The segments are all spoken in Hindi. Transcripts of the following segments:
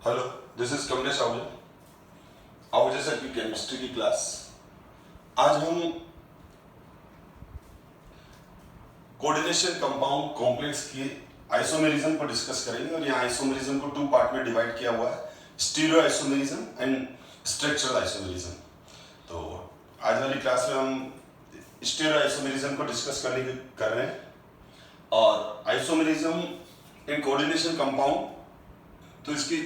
Hello, this is Kamlesh Ahuja sir की केमिस्ट्री की क्लास। आज हम कोऑर्डिनेशन कंपाउंड कॉम्प्लेक्स की आइसोमेरिज्म को डिस्कस करेंगे और यहाँ आइसोमेरिज्म को 2 पार्ट में डिवाइड किया हुआ है, stereo isomerism and structural isomerism. तो आज वाली क्लास में हम स्टीरियो आइसोमेरिज्म को डिस्कस कर रहे हैं और आइसोमेरिज्म इन कोऑर्डिनेशन कंपाउंड, तो इसकी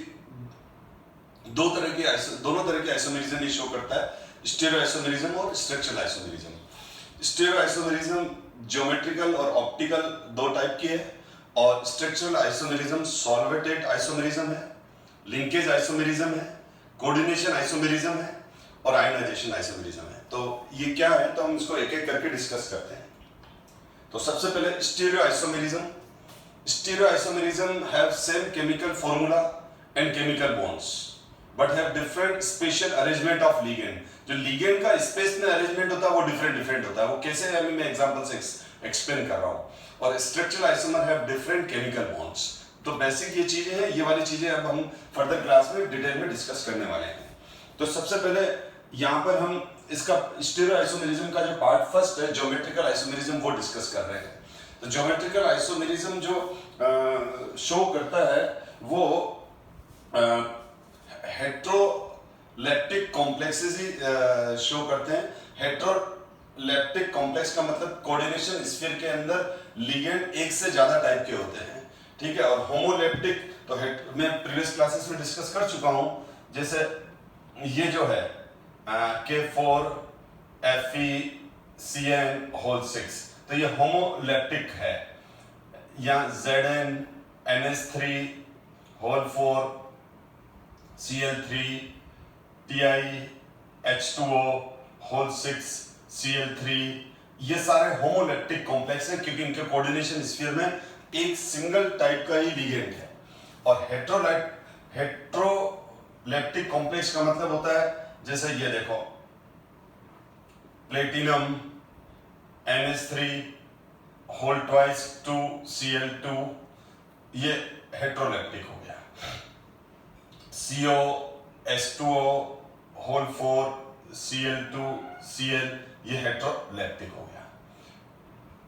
दोनों तरह के आइसोमेरिज्म ये शो करता है, स्टीरियो आइसोमेरिज्म और structural isomerism. Stereo isomerism geometrical और ऑप्टिकल 2 टाइप की है और स्ट्रक्चरल आइसोमेरिज्म सॉल्वेटेड आइसोमेरिज्म है, लिंकेज आइसोमेरिज्म है, कोऑर्डिनेशन आइसोमेरिज्म है और आयनाइजेशन आइसोमेरिज्म है। तो ये क्या है, तो हम इसको एक एक करके डिस्कस करते हैं। तो सबसे पहले stereo isomerism. Stereo isomerism have same chemical formula and chemical bonds but have different special arrangement of ligand. जो लिगेंड का स्पेस में अरेंजमेंट होता है वो डिफरेंट होता है। वो कैसे है अभी मैं एग्जांपल से एक्सप्लेन कर रहा हूं। और structural isomer have different chemical bonds. तो बेसिक ये चीजें हैं, ये वाली चीजें अब हम फर्दर क्लास में डिटेल में डिस्कस करने वाले हैं। तो सबसे पहले यहाँ पर हम इसका स्टीरियो आइसोमेरिज्म का जो पार्ट फर्स्ट है, ज्योमेट्रिकल आइसोमेरिज्म, वो डिस्कस कर रहे हैं। तो ज्योमेट्रिकल आइसोमेरिज्म जो शो करता है वो हेट्रोलेप्टिक कॉम्प्लेक्सेस ही शो करते हैं। हेट्रोलेप्टिक कॉम्प्लेक्स का मतलब कोऑर्डिनेशन स्फीयर के अंदर लिगेंड एक से ज्यादा टाइप के होते हैं, ठीक है। और होमोलेप्टिक तो मैं प्रीवियस क्लासेस में डिस्कस कर चुका हूं। जैसे ये जो है K4 FeCN6, तो ये होमोलेप्टिक है। या Zn NH3 Cl3 TiH2O 6 ये सारे होमोलेप्टिक कॉम्प्लेक्स हैं क्योंकि इनके कोऑर्डिनेशन स्फीयर में एक सिंगल टाइप का ही लिगेंड है। और हेट्रोलेप्टिक कॉम्प्लेक्स का मतलब होता है, जैसे ये देखो, प्लेटिनम NH3 2 Cl2, ये हेट्रोलेप्टिक हो गया। COH2O 4 Cl2 Cl, ये हेट्रोलेप्टिक हो गया।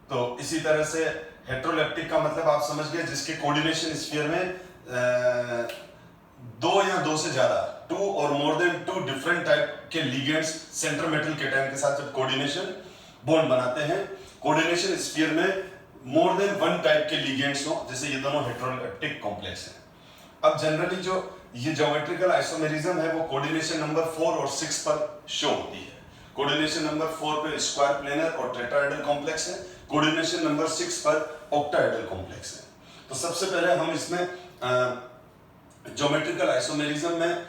तो इसी तरह से हेट्रोलेप्टिक का मतलब आप समझ गए, जिसके कोऑर्डिनेशन स्फीयर में 2 या 2 से ज्यादा, 2 और मोर देन 2 डिफरेंट टाइप के लिगेंड्स सेंटर मेटल केटायन के साथ जब कोऑर्डिनेशन बॉन्ड बनाते हैं, कोऑर्डिनेशन स्फीयर में मोर देन 1 टाइप के लिगेंड्स हो, जैसे ये दोनों हेट्रोलेप्टिक कॉम्प्लेक्स हैं। अब जनरली जो ये ज्योमेट्रिकल आइसोमेरिज्म है वो कोऑर्डिनेशन नंबर 4 और 6 पर शो होती है। कोऑर्डिनेशन नंबर 4 पे स्क्वायर प्लेनर और टेट्राहेड्रल कॉम्प्लेक्स है, कोऑर्डिनेशन नंबर 6 पर ऑक्टाहेड्रल कॉम्प्लेक्स है। तो सबसे पहले हम इसमें ज्योमेट्रिकल आइसोमेरिज्म में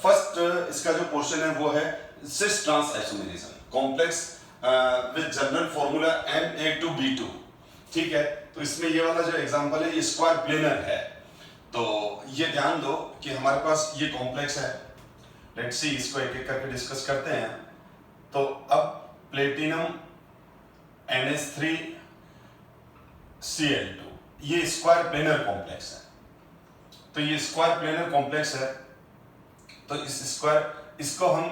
फर्स्ट इसका जो पोर्शन है वो है cis trans isomerism complex with general formula Na2B2, ठीक है। तो इसमें ये वाला जो एग्जांपल है ये स्क्वायर प्लेनर है। तो ये ध्यान दो कि हमारे पास ये कॉम्प्लेक्स है। लेट्स सी, इसको एक एक करके डिस्कस करते हैं। तो अब प्लेटिनम NH3 Cl2, ये स्क्वायर प्लेनर कॉम्प्लेक्स है। तो ये स्क्वायर प्लेनर कॉम्प्लेक्स है, तो इसको हम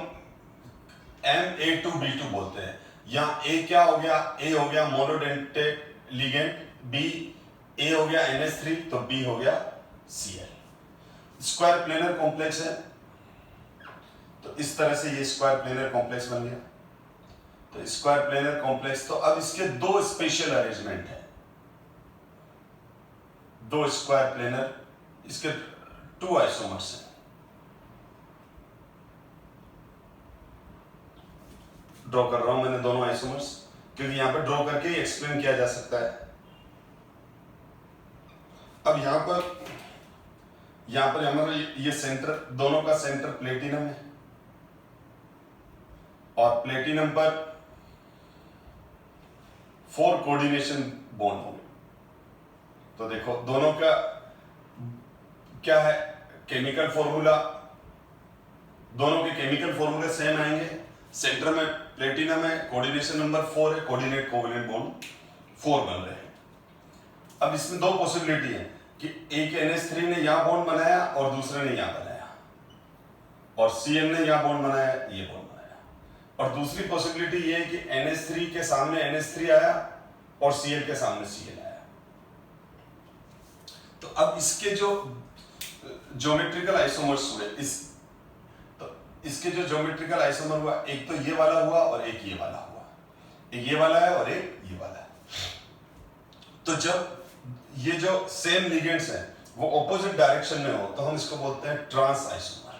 Na2B2 बोलते हैं। यहाँ A क्या हो गया, A हो गया मोनोडेंटेट लिगेंड, B A हो गया NH3, तो B हो गया Cl। स्क्वायर प्लेनर कॉम्प्लेक्स है, तो इस तरह से ये स्क्वायर प्लेनर कॉम्प्लेक्स बन गया। तो स्क्वायर प्लेनर कॉम्प्लेक्स, तो अब इसके 2 स्पेशल अरेंजमेंट है, 2 स्क्वायर प्लेनर, इसके 2 आइसोमर्स हैं। ड्रॉ कर रहा हूं मैंने दोनों आइसोमर्स, क्योंकि यहां पर ड्रॉ करके ही एक्सप्लेन किया जा सकता है। अब यहां पर हमारा ये सेंटर, दोनों का सेंटर प्लेटिनम है और प्लेटिनम पर 4 कोऑर्डिनेशन बॉन्ड होंगे। तो देखो दोनों का क्या है, केमिकल फॉर्मूला, दोनों के केमिकल फॉर्मूले सेम आएंगे। सेंटर में प्लेटिनम है, कोऑर्डिनेशन नंबर 4 है, कोऑर्डिनेट कोवेलेंट बॉन्ड 4 बन रहे हैं। अब इसमें 2 पॉसिबिलिटी है, कि एक NH3 ने यहाँ बॉन्ड बनाया और दूसरे ने यहाँ बनाया, और Cl ने यहाँ बॉन्ड बनाया, ये बॉन्ड बनाया। और दूसरी पॉसिबिलिटी ये है कि NH3 के सामने NH3 आया और Cl के सामने Cl आया। तो अब इसके जो ज्योमेट्रिकल आइसोमर्स हुए, इसके जो ज्योमेट्रिकल आइसोमर हुआ, एक तो ये वाला हुआ और एक ये वाला हुआ, एक ये वाला है और एक ये वाला है। तो जब ये जो सेम लिगेंड्स हैं वो ऑपोजिट डायरेक्शन में हो तो हम इसको बोलते हैं ट्रांस आइसोमर,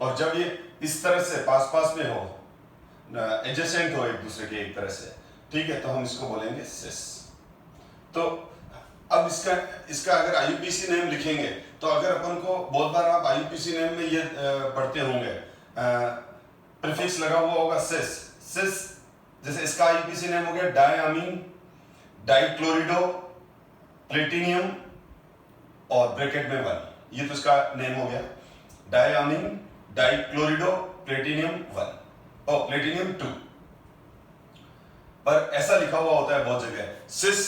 और जब ये इस तरह से पास पास में हो, एडजेसेंट हो एक दूसरे के एक तरह से, ठीक है, तो हम इसको बोलेंगे सिस। तो अब इसका अगर IUPAC नेम लिखेंगे तो अगर अपन को बहुत बार आप IUPAC नेम में ये पढ़ते होंगे, प्रीफिक्स लगा हुआ होगा सिस। जैसे इसका IUPAC नेम हो गया डायमीन डाइक्लोरिडो प्लेटिनियम और ब्रैकेट में 1, ये तो इसका नेम हो गया, डायमीन डाइक्लोरिडो प्लेटिनियम 1 और प्लेटिनियम 2। पर ऐसा लिखा हुआ होता है बहुत जगह, सिस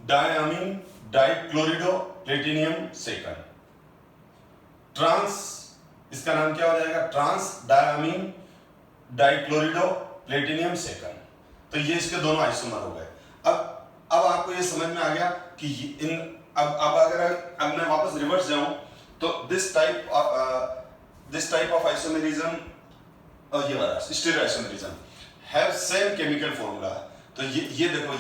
डायमीन डाइक्लोरिडो प्लेटिनियम 2। ट्रांस, इसका नाम क्या हो जाएगा, ट्रांस डायमीन डाइक्लोरिडो प्लेटिनियम 2। तो ये इसके दोनों आइसोमर हो गए। अब आपको ये समझ में आ गया कि अब अगर मैं वापस रिवर्स जाऊं तो दिस टाइप ऑफ आइसोमेरिज्म और ये वाला stereo isomerism have same chemical formula. तो ये देखो,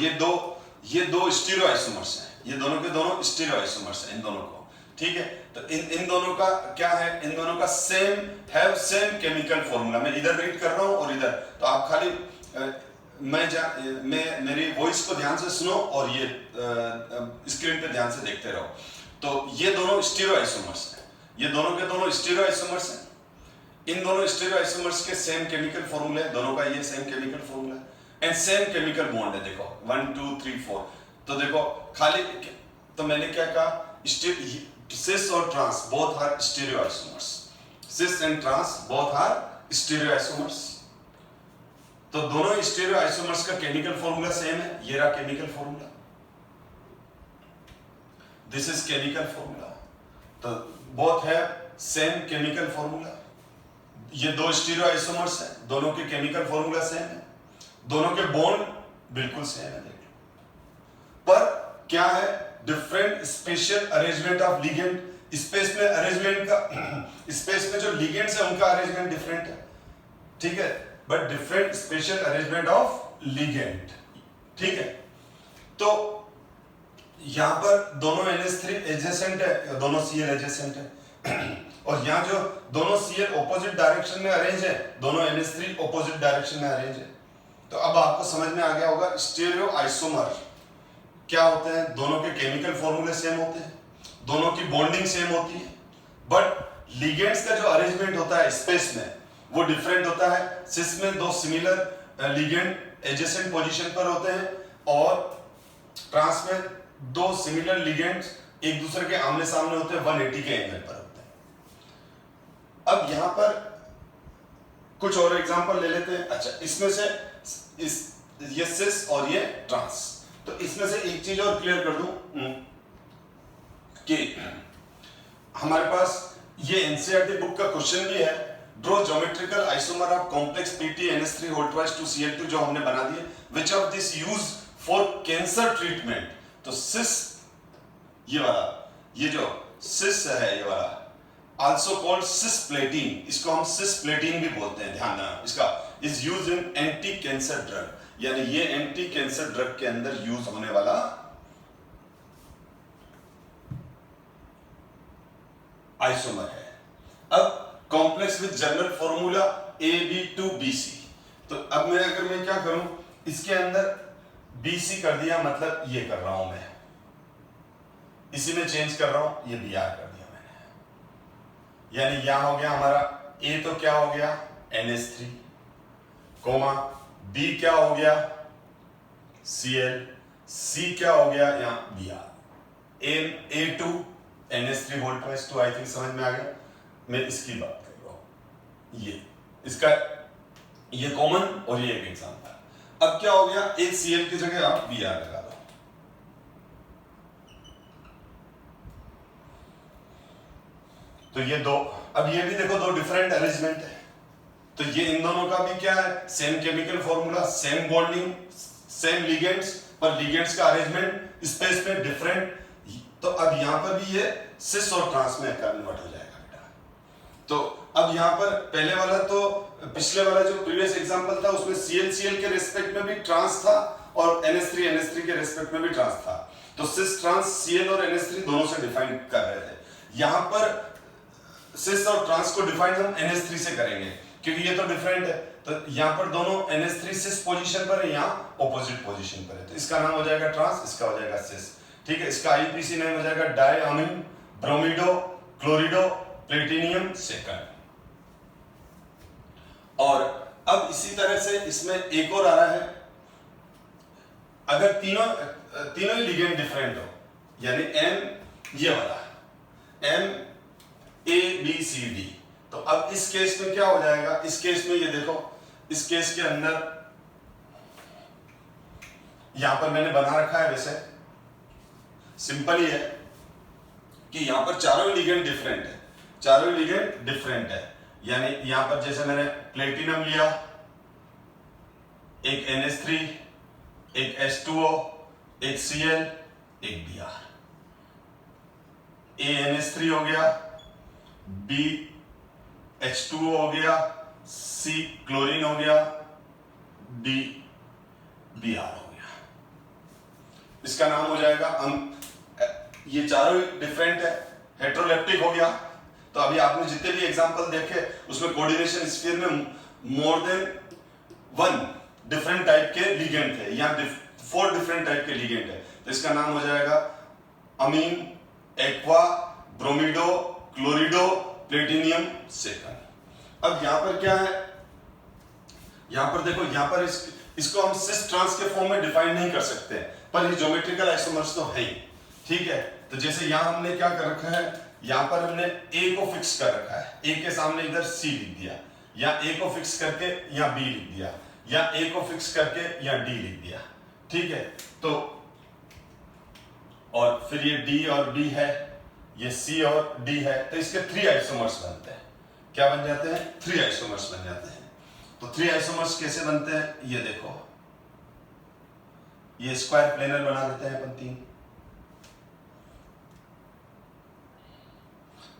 ये दो स्टीरियो आइसोमर्स हैं, ये दोनों के दोनों स्टीरियो आइसोमर्स हैं, इन दोनों को, ठीक है। तो इन दोनों का क्या है, इन दोनों का सेम केमिकल फॉर्मूला। मैं इधर रीड कर रहा हूं और इधर, तो आप खाली मैं मेरी वॉइस को ध्यान से सुनो और ये स्क्रीन पे ध्यान से देखते रहो। तो ये दोनों स्टीरियो आइसोमर्स हैं, ये दोनों के दोनों स्टीरियो आइसोमर्स हैं। इन दोनों स्टीरियो आइसोमर्स के सेम केमिकल फॉर्मूला है, दोनों का ये सेम केमिकल फॉर्मूला है एंड सेम केमिकल बॉन्ड है। देखो 1 2 3 4। तो देखो खाली, तो मैंने क्या कहा, सिस और trans both are stereoisomers, cis and trans both are stereoisomers. तो दोनों स्टीरियो आइसोमर्स का केमिकल फॉर्मूला सेम है, ये रहा chemical formula, this is chemical formula. तो बोथ है सेम केमिकल फॉर्मूला। ये दो स्टीरियो आइसोमर्स हैं, दोनों के केमिकल फॉर्मूला सेम है, दोनों के बॉन्ड बिल्कुल सेम है। देख लो, पर क्या है, different special arrangement of ligand. Space में अरेंजमेंट का स्पेस में जो लिगेंड्स है उनका अरेंजमेंट डिफरेंट है, ठीक है, but different special arrangement of ligand, ठीक है। तो यहां पर दोनों NH3 एडजेसेंट है, दोनों Cl एडजेसेंट है, और यहां जो दोनों Cl ऑपोजिट डायरेक्शन में अरेंज है, दोनों NH3 ऑपोजिट डायरेक्शन में अरेंज है। तो अब आपको समझ में आ गया होगा स्टीरियो आइसोमर क्या होते हैं। दोनों के केमिकल फॉर्मूले सेम होते हैं, दोनों की बॉन्डिंग सेम होती है, बट लिगेंड्स का जो अरेंजमेंट होता है स्पेस में वो डिफरेंट होता है। सिस में दो सिमिलर लिगेंड एडजेसेंट पोजीशन पर होते हैं और ट्रांस में दो सिमिलर लिगेंड्स एक दूसरे के आमने सामने होते हैं, 180 के एंगल पर होते हैं। अब यहां पर कुछ और एग्जांपल ले लेते हैं। अच्छा, इसमें से ये सिस और ये ट्रांस, तो इसमें से एक चीज और क्लियर कर दूं कि हमारे पास ये NCERT बुक का क्वेश्चन भी है, draw geometrical isomer of complex PT NH3 2 Cl2 जो हमने बना दिए, which of this use for cancer treatment. तो सिस, ये वाला, ये जो सिस है ये वाला, आल्सो कॉल्ड सिस्प्लेटिन, इसको हम सिस्प्लेटिन भी बोलते हैं, ध्यान देना इसका, is used in anti cancer drug, यानी ये एंटी कैंसर ड्रग के अंदर यूज होने वाला आइसोमर है। अब complex with general formula AB2BC। तो अब मैं अगर मैं क्या करूं, इसके अंदर BC कर दिया, मतलब ये कर रहा हूं मैं, इसी में चेंज कर रहा हूं, ये Br कर दिया मैंने, यानी यहां हो गया हमारा A, तो क्या हो गया NH3, कोमा B क्या हो गया Cl, C क्या हो गया यहां Br, A2 NH3 whole twice 2। I think समझ में आ गया। मैं इसकी बात कर रहा हूं, ये इसका ये कॉमन और ये एक एग्जांपल। अब क्या हो गया, एक Cl की जगह आप Br लगा दो, तो ये दो, अब ये भी देखो दो डिफरेंट अरेंजमेंट है, तो ये इन दोनों का भी क्या है, same chemical formula, same bonding, same ligands, पर लिगेंड्स का अरेंजमेंट स्पेस में डिफरेंट। तो अब यहाँ पर भी ये सिस और ट्रांस में कन्वर्ट हो जाएगा बेटा। तो अब यहाँ पर पहले वाला तो पिछले वाला जो प्रीवियस एग्जांपल था उसमें ClCl के रिस्पेक्ट में भी ट्रांस था और NH3 के रिस्पेक्ट में भी ट्रांस था, तो सिस ट्रांस Cl और NH3 दोनों से डिफाइन कर रहे थे। यहाँ पर सिस और ट्रांस को डिफाइन हम NH3 से करेंगे क्योंकि ये तो डिफरेंट है, तो यहाँ पर दोनों NH3 सिस पोजीशन पर है, यहाँ ऑपोजिट पोजीशन पर है, तो इसका नाम हो जाएगा ट्रांस, इसका हो जाएगा सिस। ठीक है, इसका IUPAC नेम हो जाएगा डायअमीन ब्रोमिडो क्लोरिडो प्लेटिनियम सेकंड। और अब इसी तरह से इसमें एक और आ रहा है, अगर तीनों ही लिगेंड डिफरेंट हो, यानी M ये वाला MABCD, तो अब इस केस में क्या हो जाएगा, इस केस में ये देखो, इस केस के अंदर यहां पर मैंने बना रखा है, वैसे सिंपल ही है कि यहां पर चारों लिगेंड डिफरेंट है, चारों लिगेंड डिफरेंट है, यानी यहां पर जैसे मैंने प्लेटिनम लिया, एक NH3, एक H2O, एक Cl, एक Br, A NH3 हो गया, B H2O हो गया, C क्लोरीन हो गया, D Br हो गया, इसका नाम हो जाएगा ये चारों डिफरेंट है, हेट्रोलेप्टिक हो गया। तो अभी आपने जितने भी एग्जांपल देखे उसमें कोऑर्डिनेशन स्फीयर में मोर देन 1 डिफरेंट टाइप के लिगेंड थे, यहाँ 4 डिफरेंट टाइप के लिगेंड है, तो इसका नाम हो जाएगा अमीन एक्वा ब्रोमिडो क्लोरिडो प्लेटिनियम सेकंड। अब यहां पर क्या है, यहां पर देखो, यहां पर इसको हम सिस ट्रांस के फॉर्म में डिफाइन नहीं कर सकते, पर ये ज्योमेट्रिकल आइसोमर्स तो है ही। ठीक है, तो जैसे यहां हमने क्या कर रखा है, यहां पर हमने A को फिक्स कर रखा है, A के सामने इधर C लिख दिया, या A को फिक्स करके यहाँ B लिख दिया, या A को फिक्स करके यहाँ D लिख दिया। ठीक है, तो और फिर ये D और B है, ये C और D है, तो इसके 3 आइसोमर्स बनते हैं। क्या बन जाते हैं? 3 आइसोमर्स बन जाते हैं। तो 3 आइसोमर्स कैसे बनते हैं, ये देखो, ये स्क्वायर प्लेनर बना देते हैं अपन 3,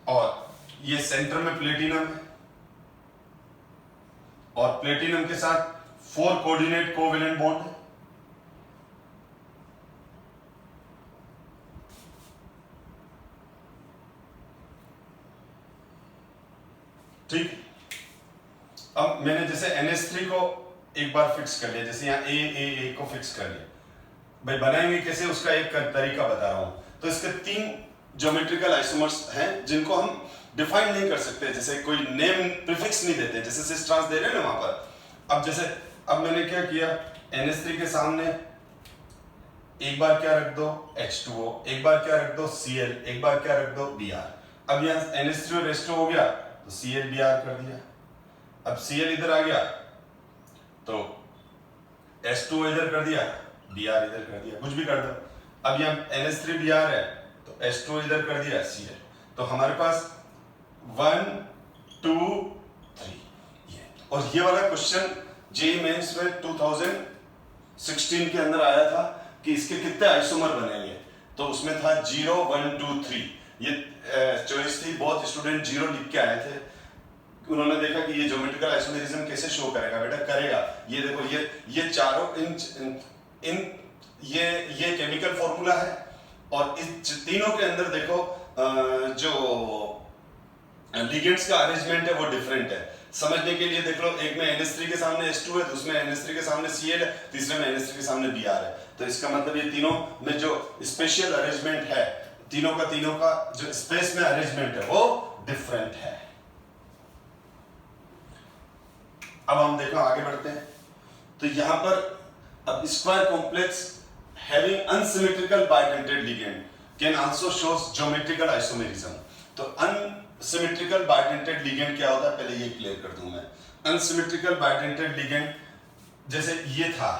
और ये सेंटर में प्लेटिनम है, और प्लेटिनम के साथ 4 कोऑर्डिनेट कोवेलेंट बॉन्ड है। ठीक, अब मैंने जैसे NH3 को एक बार फिक्स कर लिया, जैसे यहाँ A को फिक्स कर लिया, भाई बनाएंगे कैसे उसका एक तरीका बता रहा हूं। तो इसके 3 ज्योमेट्रिकल आइसोमर्स हैं जिनको हम डिफाइन नहीं कर सकते, जैसे कोई नेम प्रीफिक्स नहीं देते, जैसे सिस ट्रांस दे रहे हैं ना वहां पर। अब जैसे अब मैंने क्या किया, NH3 के सामने एक बार क्या रख दो H2O, एक बार क्या रख दो Cl, एक बार क्या रख दो Br। अब यहाँ NH3 और H2O हो गया तो Cl Br कर दिया, अब Cl इधर आ गया तो H2O इधर कर दिया, Br इधर कर दिया, कुछ भी कर दो। अब यहाँ NH3 Br है तो H2O इधर कर दिया Cl, तो हमारे पास 1 2 3 ये। और ये वाला क्वेश्चन जेईई मेंस में 2016 के अंदर आया था कि इसके कितने आइसोमर बनेंगे, तो उसमें था 0 1 2 3। ये चॉइस थी, बहुत स्टूडेंट 0 लिख के आए थे, उन्होंने देखा कि ये ज्योमेट्रिकल आइसोमेरिज्म कैसे शो करेगा, बेटा करेगा। ये देखो, ये चारों इन ये केमिकल फॉर्मूला है, और इस तीनों के अंदर देखो जो लिगेंड्स का अरेंजमेंट है वो डिफरेंट है। समझने के लिए देख लो, एक में NH3 के सामने H2 है, दूसरे में NH3 के सामने Cl है, तीसरे में NH3 के सामने Br है। तो इसका मतलब ये तीनों में जो स्पेशल अरेंजमेंट है, तीनों का जो स्पेस में अरेंजमेंट है वो डिफरेंट है। अब हम देखो आगे बढ़ते हैं, तो यहां पर अब square complex having unsymmetrical bidentate ligand can also shows geometrical isomerism. तो अनसिमेट्रिकल बाइडेंटेड लिगेंड क्या होता है, पहले ये क्लियर कर दूं मैं। अनसिमेट्रिकल बाइडेंटेड लिगेंड जैसे ये था,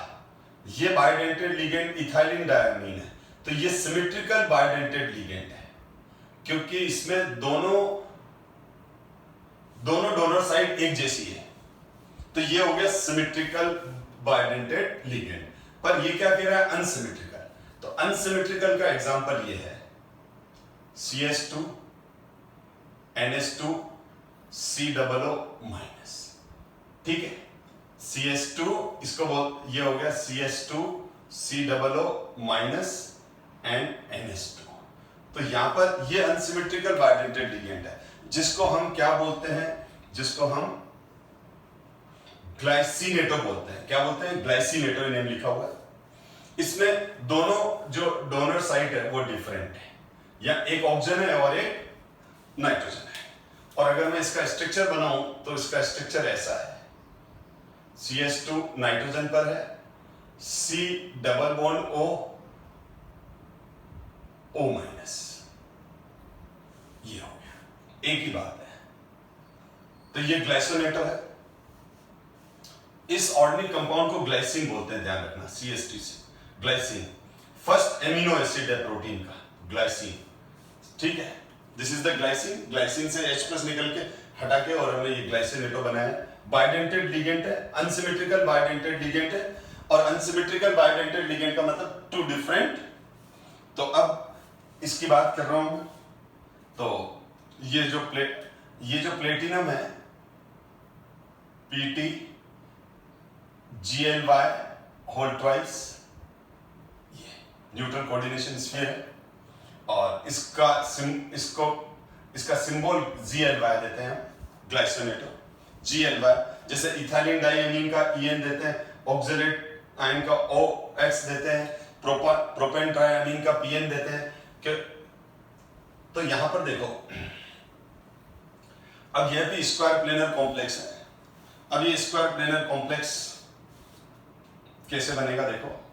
ये बाइडेंटेड लिगेंड इथाइलिन डायमीन है, तो ये सिमेट्रिकल बाइडेंटेड लिगेंड है, क्योंकि इसमें दोनों एक जैसी है, तो ये हो गया सिमेट्रिकल बाइडेंटेड लिगेंड। पर ये क्या कह रहा है, अनसिमेट्रिकल। तो अनसिमेट्रिकल का एग्जांपल ये है CH2 NH2 COO-। ठीक है, CH2 इसको ये हो गया CH2 COO- एंड NH2। तो यहां पर ये अनसिमेट्रिकल बाइडेंटेड लिगेंड है, जिसको हम क्या बोलते हैं, जिसको हम ग्लाइसिनेटो बोलते हैं। क्या बोलते हैं, ग्लाइसिनेटो नेम लिखा हुआ है। इसमें दोनों जो डोनर साइट है वो डिफरेंट है, या एक ऑक्सीजन है और एक नाइट्रोजन है। और अगर मैं इसका स्ट्रक्चर बनाऊं तो इसका स्ट्रक्चर ऐसा है, CH2 नाइट्रोजन पर है, C double bond O O-, ये हो गया, एक ही बात है। तो ये ग्लाइसिनेटो है। इस ऑर्गेनिक कंपाउंड को ग्लाइसिन बोलते हैं, ध्यान रखना, CH2 से ग्लाइसिन। फर्स्ट एमिनो एसिड है प्रोटीन का, ग्लाइसिन। ठीक है, this is the glycine. Glycine से H+ निकल के हटा के और हमने ये ग्लाइसिनेटो बनाया। बाइडेंटेड लिगेंड है, अनसिमेट्रिकल बाइडेंटेड लिगेंड है। और अनसिमेट्रिकल बाइडेंटेड लिगेंड का मतलब टू डिफरेंट। तो अब इसकी बात कर रहा हूं मैं। तो ये जो प्लेटिनम है PT GLY होल ट्वाइस, ये न्यूट्रल कोऑर्डिनेशन स्फीयर है। और इसका सिंबल GLY देते हैं, ग्लाइसिनेटो GLY। जैसे इथाइलिन डाइएमीन का EN देते हैं, ऑक्सलेट आयन का OX देते हैं, प्रोपेन ट्राइएमीन का PN देते हैं। तो यहां पर देखो, अब यह भी स्क्वायर प्लेनर कॉम्प्लेक्स है। अब ये स्क्वायर प्लेनर कॉम्प्लेक्स कैसे बनेगा, देखो।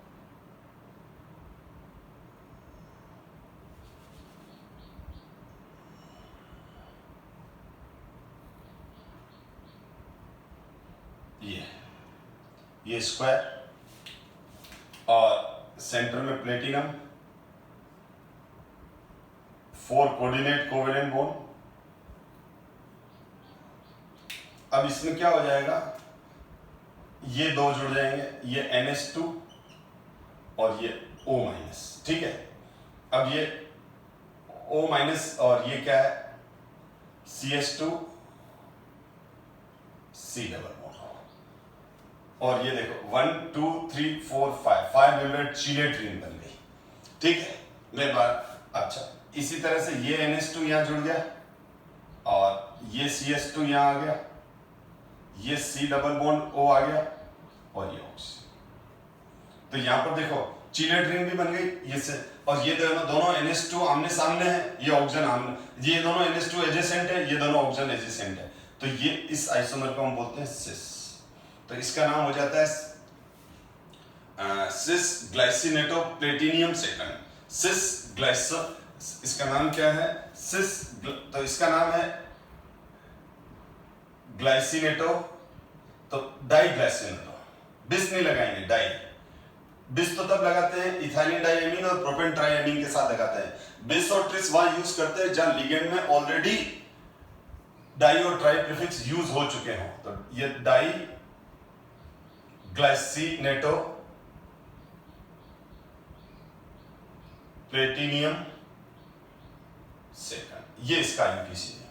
ये स्क्वायर और सेंटर में प्लेटिनम, 4 कोऑर्डिनेट कोवेलेंट बॉन्ड। अब इसमें क्या हो जाएगा, ये दो जुड़ जाएंगे, ये NH2 और ये O-। ठीक है, अब ये O- और ये क्या है, CH2 C डबल बॉन्ड। और ये देखो 1 2 3 4 5 मेंबर्ड चीलेट रिंग बन गई। ठीक है, मैं बात, अच्छा इसी तरह से ये NH2 यहां जुड़ गया और ये CH2 यहां आ गया, ये C डबल बॉन्ड O आ गया और ये ऑक्सीजन। तो यहां पर देखो चीलेट रिंग भी बन गई ये से। और ये दोनों NH2 आमने सामने है, ये ऑक्सीजन आमने, ये दोनों NH2 एडजेसेंट है, ये दोनों ऑक्सीजन एडजेसेंट है। तो ये इस आइसोमर को हम बोलते हैं सिस। तो इसका नाम हो जाता है सिस ग्लाइसिनेटो प्लेटिनियम सेकंड। सिस ग्लाइसो, इसका नाम क्या है, सिस। तो इसका नाम है ग्लाइसिनेटो, तो डाई ग्लाइसिनेटो। बिस नहीं लगाएंगे, डाई। बिस तो तब लगाते हैं इथाइलिन डाइएमीन और प्रोपेन ट्राइएमीन के साथ लगाते हैं। बिस और ट्रिस वहां यूज करते हैं जहां लिगेंड में ऑलरेडी डाई और ट्राई प्रीफिक्स यूज हो चुके हों। तो ये डाई ग्लाइसिनेटो प्लेटिनियम सेकंड, ये इसका यूपीसी नेम है।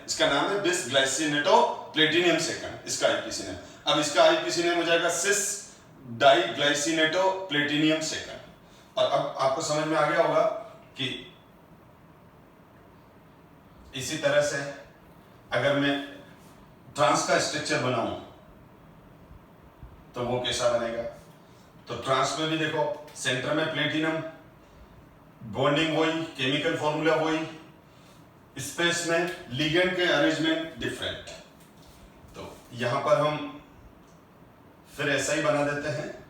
इसका नाम है बिस ग्लाइसिनेटो प्लेटिनियम सेकंड, इसका यूपीसी नेम। अब इसका यूपीसी नेम हो जाएगा सिस डाई ग्लाइसिनेटो प्लेटिनियम सेकंड। और अब आपको समझ में आ गया होगा कि इसी तरह से अगर मैं ट्रांस का स्ट्रक्चर बनाऊं तो वो कैसा बनेगा। तो ट्रांस में भी देखो, सेंटर में प्लेटिनम, बॉन्डिंग वही, केमिकल फॉर्मूला वही, स्पेस में लिगेंड के अरेंजमेंट डिफरेंट। तो यहां पर हम फिर ऐसा ही बना देते हैं,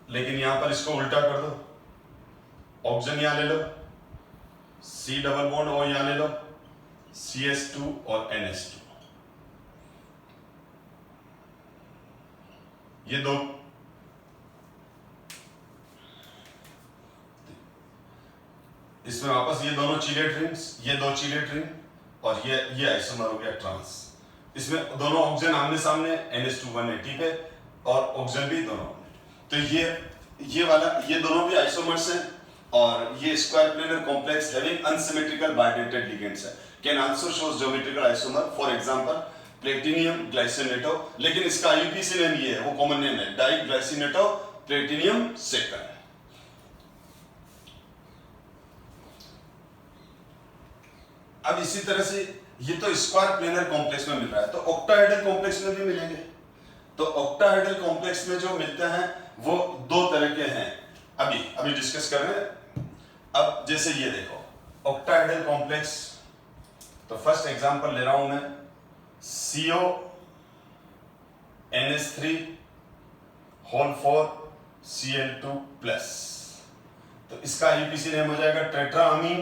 लेकिन यहां पर इसको उल्टा कर दो। ऑक्सीजन यहां ले लो, C डबल बॉन्ड O यहां ले लो, CH2 और NH2। ये दो इसमें वापस ये दोनों चीलेट रिंग्स, ये दो चीलेट रिंग, और ये आइसोमर हो गया ट्रांस। इसमें दोनों ऑक्सीजन आमने सामने NH2 180 पे, और ऑक्सीजन भी दोनों। तो ये वाला, ये दोनों भी आइसोमर्स हैं, और ये square planar complex having unsymmetrical bidentate ligands है, can also shows geometrical isomer, for example platinum glycinato, लेकिन इसका IUPAC नेम ये है, वो कॉमन नेम है, डाइग्लाइसिनेटो प्लेटिनियम सेकंड। अब इसी तरह से ये तो स्क्वायर प्लेनर कॉम्प्लेक्स में मिल रहा है, तो ऑक्टाहेड्रल कॉम्प्लेक्स में भी मिलेंगे। तो ऑक्टाहेड्रल कॉम्प्लेक्स में जो मिलते हैं वो दो तरह के हैं, अभी डिस्कस कर रहे हैं। अब जैसे ये देखो ऑक्टाहेड्रल कॉम्प्लेक्स, तो फर्स्ट एग्जांपल ले रहा हूं मैं, CO NH3 whole 4 Cl2 plus, तो इसका IUPAC नेम हो जाएगा टेट्राअमीन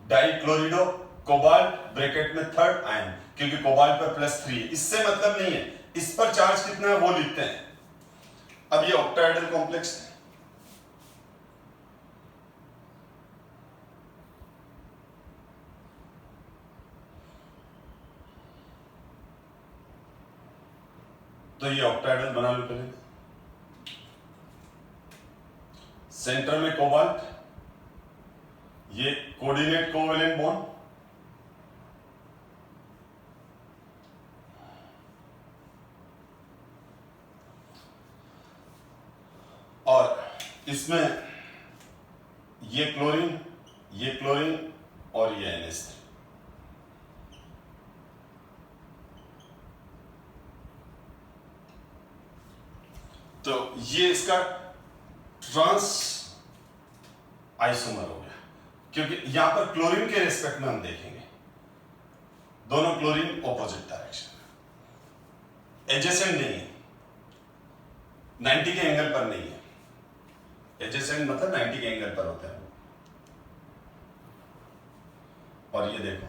डाइक्लोरिडो कोबाल्ट ब्रैकेट में थर्ड आयन, क्योंकि कोबाल्ट पर +3 है, इससे मतलब नहीं है, इस पर चार्ज कितना है वो लिखते हैं। अब ये ऑक्टाहेड्रल कॉम्प्लेक्स है, तो ये ऑक्टाहेड्रल बना लो पहले। सेंटर में कोबाल्ट, ये कोऑर्डिनेट कोवेलेंट बॉन्ड, और इसमें ये क्लोरीन और ये NH3। तो ये इसका ट्रांस आइसोमर हो गया, क्योंकि यहां पर क्लोरीन के रेस्पेक्ट में हम देखेंगे, दोनों क्लोरीन ऑपोजिट डायरेक्शन, एडजेसेंट नहीं है, 90 के एंगल पर नहीं है। एडजेसेंट मतलब 90 के एंगल पर होते हैं। और ये देखो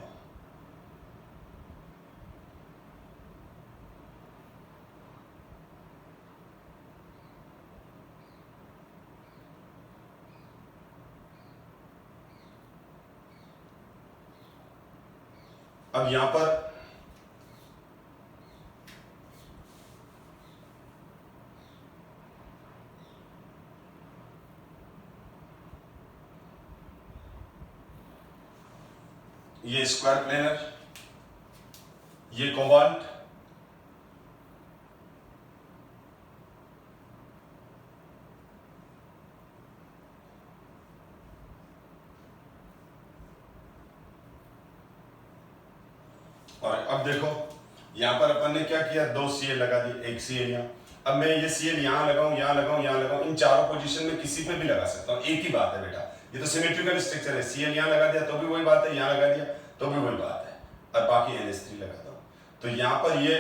अब यहां पर ये स्क्वायर प्लेनर, ये कोबाल्ट, और अब देखो यहां पर अपन ने क्या किया, 2 Cl लगा दिए, 1 Cl यहां। अब मैं ये Cl यहां लगाऊं, यहां लगाऊं, यहां लगाऊं, इन चारों पोजीशन में किसी पे भी लगा सकता हूं, एक ही बात है बेटा, ये तो सिमेट्रिकल स्ट्रक्चर है। Cl यहां लगा दिया तो भी वही बात है, यहां लगा दिया तो भी वही बात है, और बाकी NH3 लगाता हूं। तो यहां पर ये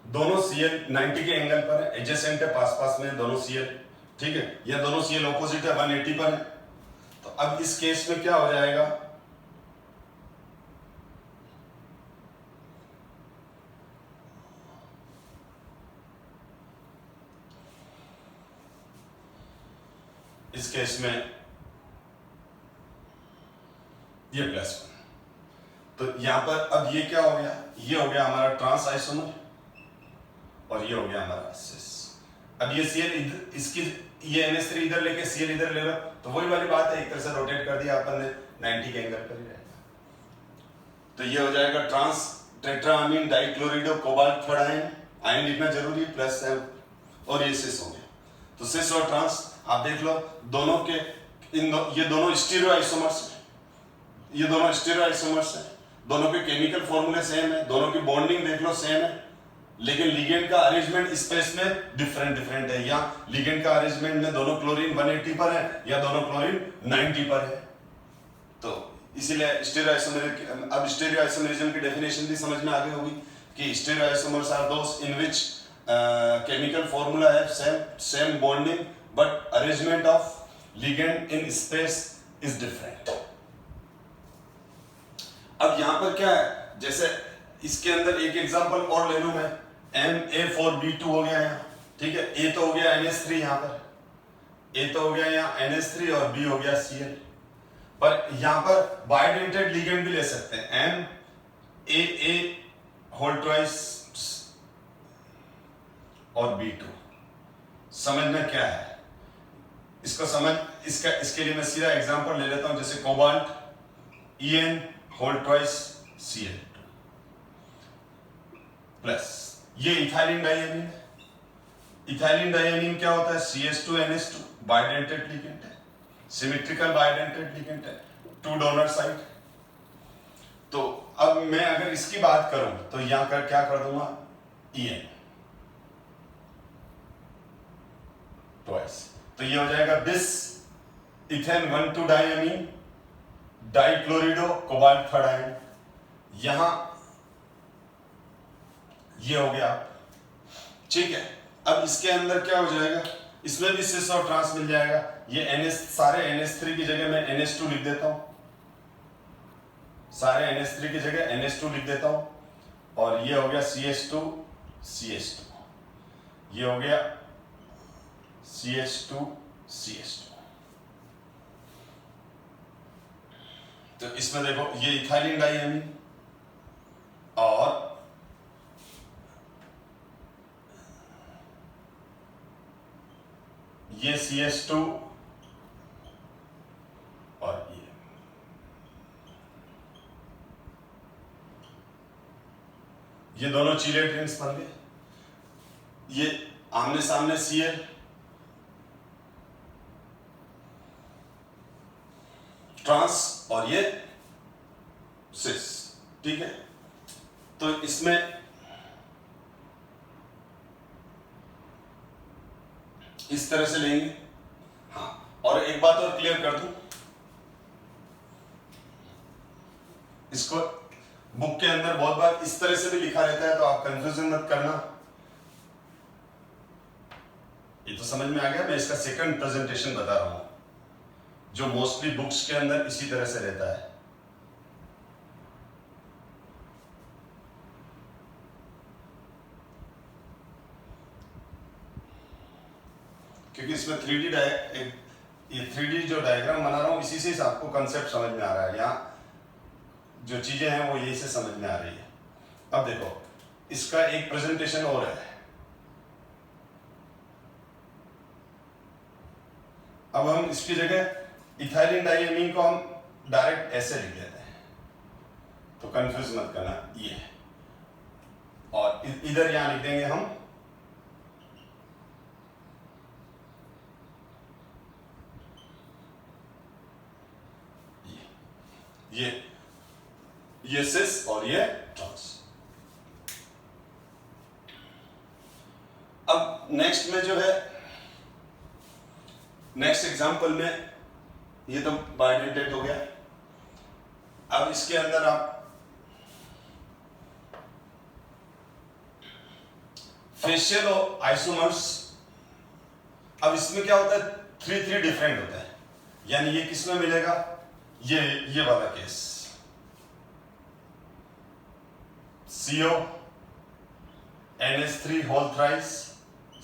दोनों Cl 90 के एंगल पर है, एडजेसेंट है, पास में दोनों Cl, ठीक है, ये दोनों Cl ऑपोजिट है, 180 पर है। तो अब इस केस में क्या हो जाएगा, इस केस में ये +1, तो यहां पर अब ये क्या हो गया, ये हो गया हमारा ट्रांस आइसोमर, और ये हो गया हमारा सिस। अब ये Cl इसकी, ये NH3 इधर लेके Cl इधर ले लो, तो वही वाली बात है, एक तरह से रोटेट कर दिया अपन ने, 90 के एंगल पर ही रहेगा। तो ये हो जाएगा trans tetraammine dichlorido cobalt third ion, ion लिखना जरूरी है, प्लस है, और ये सिस हो गया। तो सिस और ट्रांस आप देख लो, दोनों के ये दोनों स्टीरियो आइसोमर्स हैं, ये दोनों स्टीरियो आइसोमर्स हैं, दोनों के केमिकल फॉर्मूले सेम है, दोनों की बॉन्डिंग देख लो सेम है, लेकिन लिगेंड का अरेंजमेंट स्पेस में डिफरेंट है। या लिगेंड का अरेंजमेंट में दोनों क्लोरीन 180 पर है, या दोनों क्लोरीन 90 पर है। तो इसीलिए स्टीरियोआइसोमेरिक, अब स्टीरियोआइसोमेरिज्म की डेफिनेशन भी समझ में आ गई होगी कि stereoisomers are those in which chemical formula है same bonding but arrangement of ligand in space is different. अब यहां पर क्या है, जैसे इसके अंदर एक एग्जांपल और ले लूं मैं, MA4B2 हो गया यहाँ, ठीक है, A तो हो गया NH3 यहाँ पर, ए तो हो गया यहाँ NH3 और बी हो गया Cl, पर यहां पर बाइडेंटेड लिगेंड भी ले सकते हैं, MAA होल ट्वाइस और B2। समझना क्या है इसको, इसके लिए मैं सीधा एग्जांपल ले लेता हूं, जैसे cobalt En whole twice Cl2 plus ये इथाइलिन डाइएमीन है। इथाइलिन डाइएमीन क्या होता है? CH2 NH2 बाइडेंटेड लिगेंड है, सिमेट्रिकल बाइडेंटेड लिगेंड है, 2 डोनर साइड। तो अब मैं अगर इसकी बात करूं तो यहां कर क्या कर दूंगा, En ट्वाइस, तो ये हो जाएगा बिस ethane 1,2 diamine डाइक्लोरिडो cobalt third ion. यहां ये हो गया, ठीक है। अब इसके अंदर क्या हो जाएगा, इसमें भी सिस और ट्रांस मिल जाएगा। ये सारे NH3 की जगह मैं NH2 लिख देता हूं, सारे NH3 की जगह NH2 लिख देता हूं, और ये हो गया CH2 CH2, ये हो गया CH2 CH2। तो इसमें देखो ये इथाइलिन डाइएमीन और ये CH2 और ये दोनों चीलेट रिंग्स बन गए। ये आमने सामने Cl ट्रांस और ये सिस, ठीक है। तो इसमें इस तरह से लेंगे। हाँ, और एक बात और क्लियर कर दूं, इसको बुक के अंदर बहुत बार इस तरह से भी लिखा रहता है, तो आप कंफ्यूजन मत करना। ये तो समझ में आ गया। मैं इसका सेकंड प्रेजेंटेशन बता रहा हूं, जो मोस्टली बुक्स के अंदर इसी तरह से रहता है। क्योंकि इसमें 3D जो डायग्राम बना रहा हूं, इसी से आपको कंसेप्ट समझ में आ रहा है। यहाँ जो चीजें हैं वो यही से समझ में आ रही है। अब देखो, इसका एक प्रेजेंटेशन और है। अब हम इसकी जगह इथाइलिन डाइएमीन को हम डायरेक्ट ऐसे लिख देते हैं, तो कंफ्यूज मत करना। ये और इधर यहां लिख देंगे हम ये सिस और ये ट्रांस। अब नेक्स्ट में जो है, नेक्स्ट एग्जांपल में ये तो बाइडेंटेड हो गया। अब इसके अंदर आप फेशियल और आइसोमर्स, अब इसमें क्या होता है, 3 डिफरेंट होता है। यानी ये किस में मिलेगा, ये वाला case CO NH3 whole thrice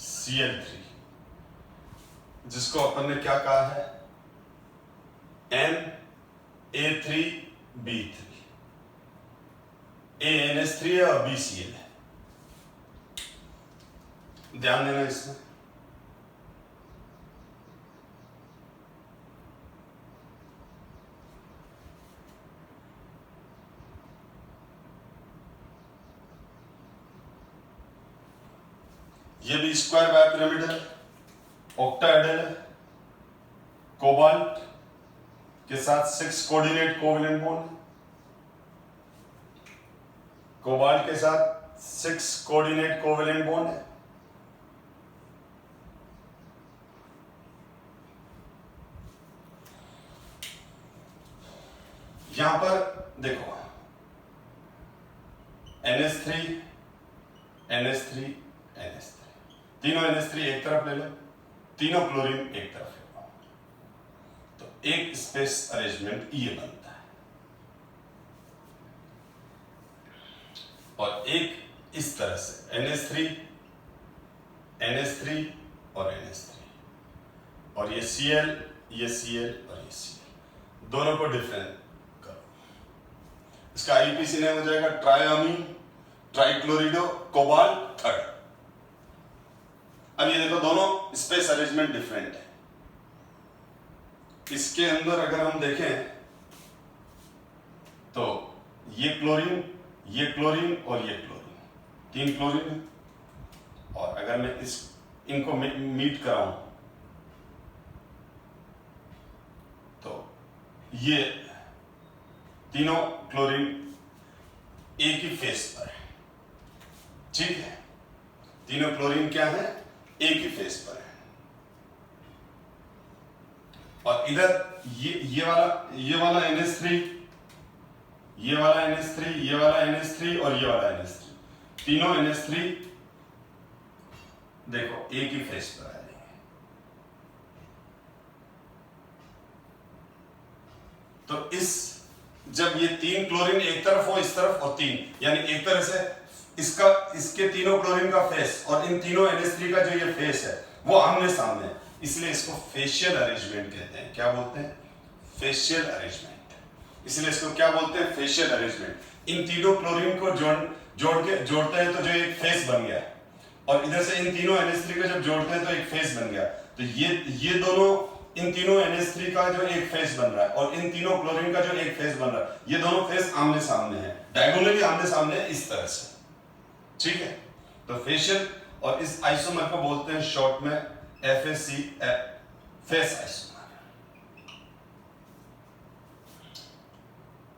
Cl3, जिसको अपन ने क्या कहा है, NA3B3, A NH3 है और B Cl है। ध्यान देना इसमें। ये भी स्क्वायर बायपिरामिडल ऑक्टाहेड्रल है। कोबाल्ट के साथ 6 कोऑर्डिनेट कोवेलेंट बॉन्ड, कोबाल्ट के साथ 6 कोऑर्डिनेट कोवेलेंट बॉन्ड है। यहां पर देखो NH3 NH3 NH3, तीनों NH3 एक तरफ ले लो, तीनों क्लोरीन एक तरफ ले लो, तो एक स्पेस अरेंजमेंट ये बनता है। और एक इस तरह से NH3 NH3 और NH3, और ये Cl, ये Cl और ये Cl, दोनों को डिफरेंट करो। इसका IUPAC नेम हो जाएगा ट्राइअमीन ट्राइक्लोरिडो कोबाल्ट थर्ड। अब ये देखो दोनों स्पेस अरेंजमेंट डिफरेंट है। इसके अंदर अगर हम देखें तो ये क्लोरीन और ये क्लोरीन, 3 क्लोरीन है। और अगर मैं इनको मीट कराऊं तो ये तीनों क्लोरीन एक ही फेस पर है, ठीक है। तीनों क्लोरीन क्या है, एक ही फेस पर है। और इधर ये वाला NH3, ये वाला NH3, ये वाला NH3 और ये वाला NH3, तीनों NH3 देखो एक ही फेस पर आ जाएंगे। तो जब ये 3 क्लोरीन एक तरफ हो, इस तरफ, और 3 यानी एक तरह से इसके तीनों क्लोरीन का फेस और इन तीनों NH3 का जो ये फेस है वो आमने सामने है, इसलिए इसको फेशियल अरेंजमेंट कहते हैं। क्या बोलते हैं, फेशियल अरेंजमेंट। इसलिए इसको क्या बोलते हैं, फेशियल अरेंजमेंट। इन तीनों क्लोरीन को जोड़ते हैं तो जो एक फेस बन गया, और इधर से इन तीनों NH3 को जब जोड़ते हैं तो एक फेस बन गया। तो ये दोनों, इन तीनों NH3 का जो एक फेस बन रहा है और इन तीनों क्लोरीन का जो एक फेस बन रहा है, ये दोनों फेस आमने सामने है, डायगोनली आमने सामने है, इस तरह से, ठीक है। तो फेशियल, और इस आइसोमर को बोलते हैं शॉर्ट में FAC, face isomer.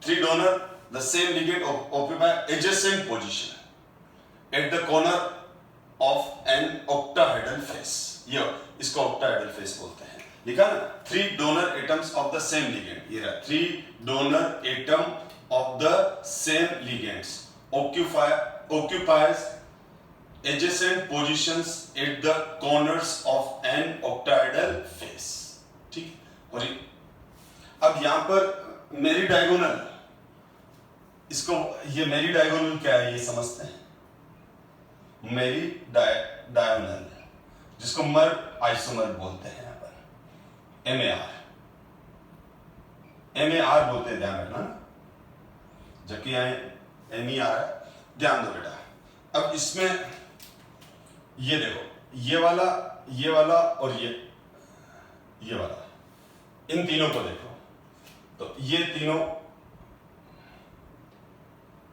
3 donor, the same ligand occupy adjacent position at the corner of an octahedral face। ये इसको octahedral face बोलते हैं, लिखा ना। 3 donor atoms of the same ligand, ये रहा 3 donor atom of the same ligands occupies adjacent positions at the corners of an octahedral face, ठीक। और अब यहां पर मेरी डायगोनल, इसको ये मेरी डायगोनल क्या है ये समझते हैं। मेरी डायगोनल, जिसको मर आइसोमर बोलते हैं, यहां पर MAR बोलते हैं, ध्यान रखना, जबकि यहां MER है, ध्यान दो बेटा। अब इसमें ये देखो, ये वाला और ये वाला, इन तीनों को देखो तो ये तीनों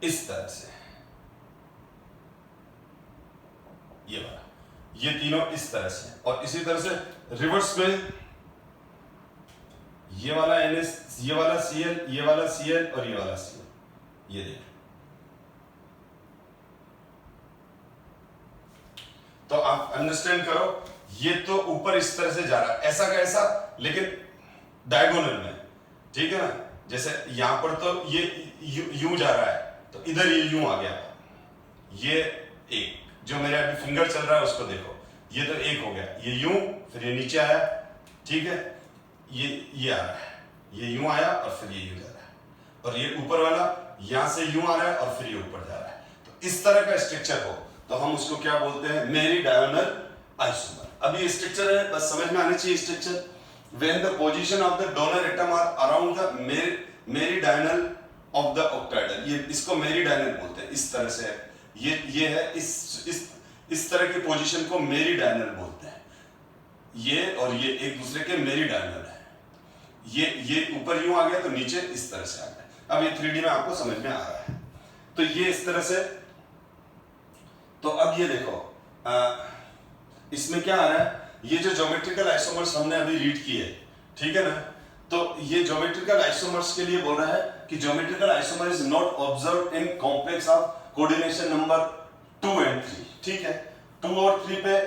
इस तरह से, ये तीनों इस तरह से, और इसी तरह से रिवर्स में ये वाला NH, ये वाला Cl, ये वाला Cl और ये वाला Cl, ये देखो। तो आप अंडरस्टैंड करो, ये तो ऊपर इस तरह से जा रहा है, ऐसा का ऐसा, लेकिन डायगोनल में, ठीक है ना। जैसे यहां पर तो ये यूं जा रहा है, तो इधर ये यूं आ गया। ये एक जो मेरे अभी फिंगर चल रहा है उसको देखो, ये तो एक हो गया, ये यूं, फिर ये नीचे आया, ठीक है। ये आ रहा है, ये यूं आया और फिर ये यूं जा रहा है, और ये ऊपर वाला यहां से यूं आ रहा है और फिर ये ऊपर जा रहा है। तो इस तरह का स्ट्रक्चर हो तो हम उसको क्या बोलते हैं, मेरी डायगोनल आइसोमर। अब ये स्ट्रक्चर है, बस समझ में आना चाहिए structure. When the position of the donor atom are around the meridianal of the octahedral, ये इसको मेरिडायनल बोलते हैं, इस तरह से ये है, इस तरह की पोजीशन को मेरिडायनल बोलते हैं। ये और ये एक दूसरे के मेरिडायनल है। ये ऊपर यूं आ गया तो नीचे इस तरह से आ गया। अब ये 3D में आपको समझ में आ रहा है। तो ये इस तरह से, तो अब ये देखो इसमें क्या आ रहा है, ये जो ज्योमेट्रिकल आइसोमर्स हमने अभी रीड किए, ठीक है ना। तो ये ज्योमेट्रिकल आइसोमर्स के लिए बोल रहा है कि geometrical isomer is not observe in complex of coordination number 2 and 3, ठीक है। 2 और 3 पे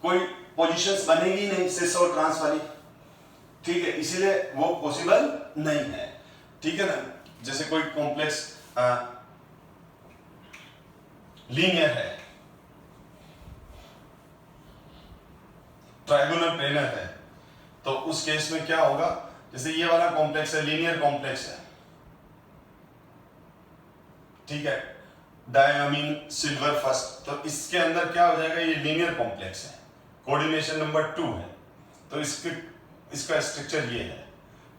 कोई पोजीशंस बनेगी नहीं सिस और ट्रांस वाली, ठीक है, इसीलिए वो पॉसिबल नहीं है, ठीक है ना। जैसे कोई कॉम्प्लेक्स लीनियर है, ट्रायगोनल प्लेनर है, तो उस केस में क्या होगा, जैसे ये वाला कॉम्प्लेक्स है, लीनियर कॉम्प्लेक्स है, ठीक है, डायमीन सिल्वर फर्स्ट, तो इसके अंदर क्या हो जाएगा, ये लीनियर कॉम्प्लेक्स है, कोऑर्डिनेशन नंबर 2 है, तो इसका स्ट्रक्चर ये है।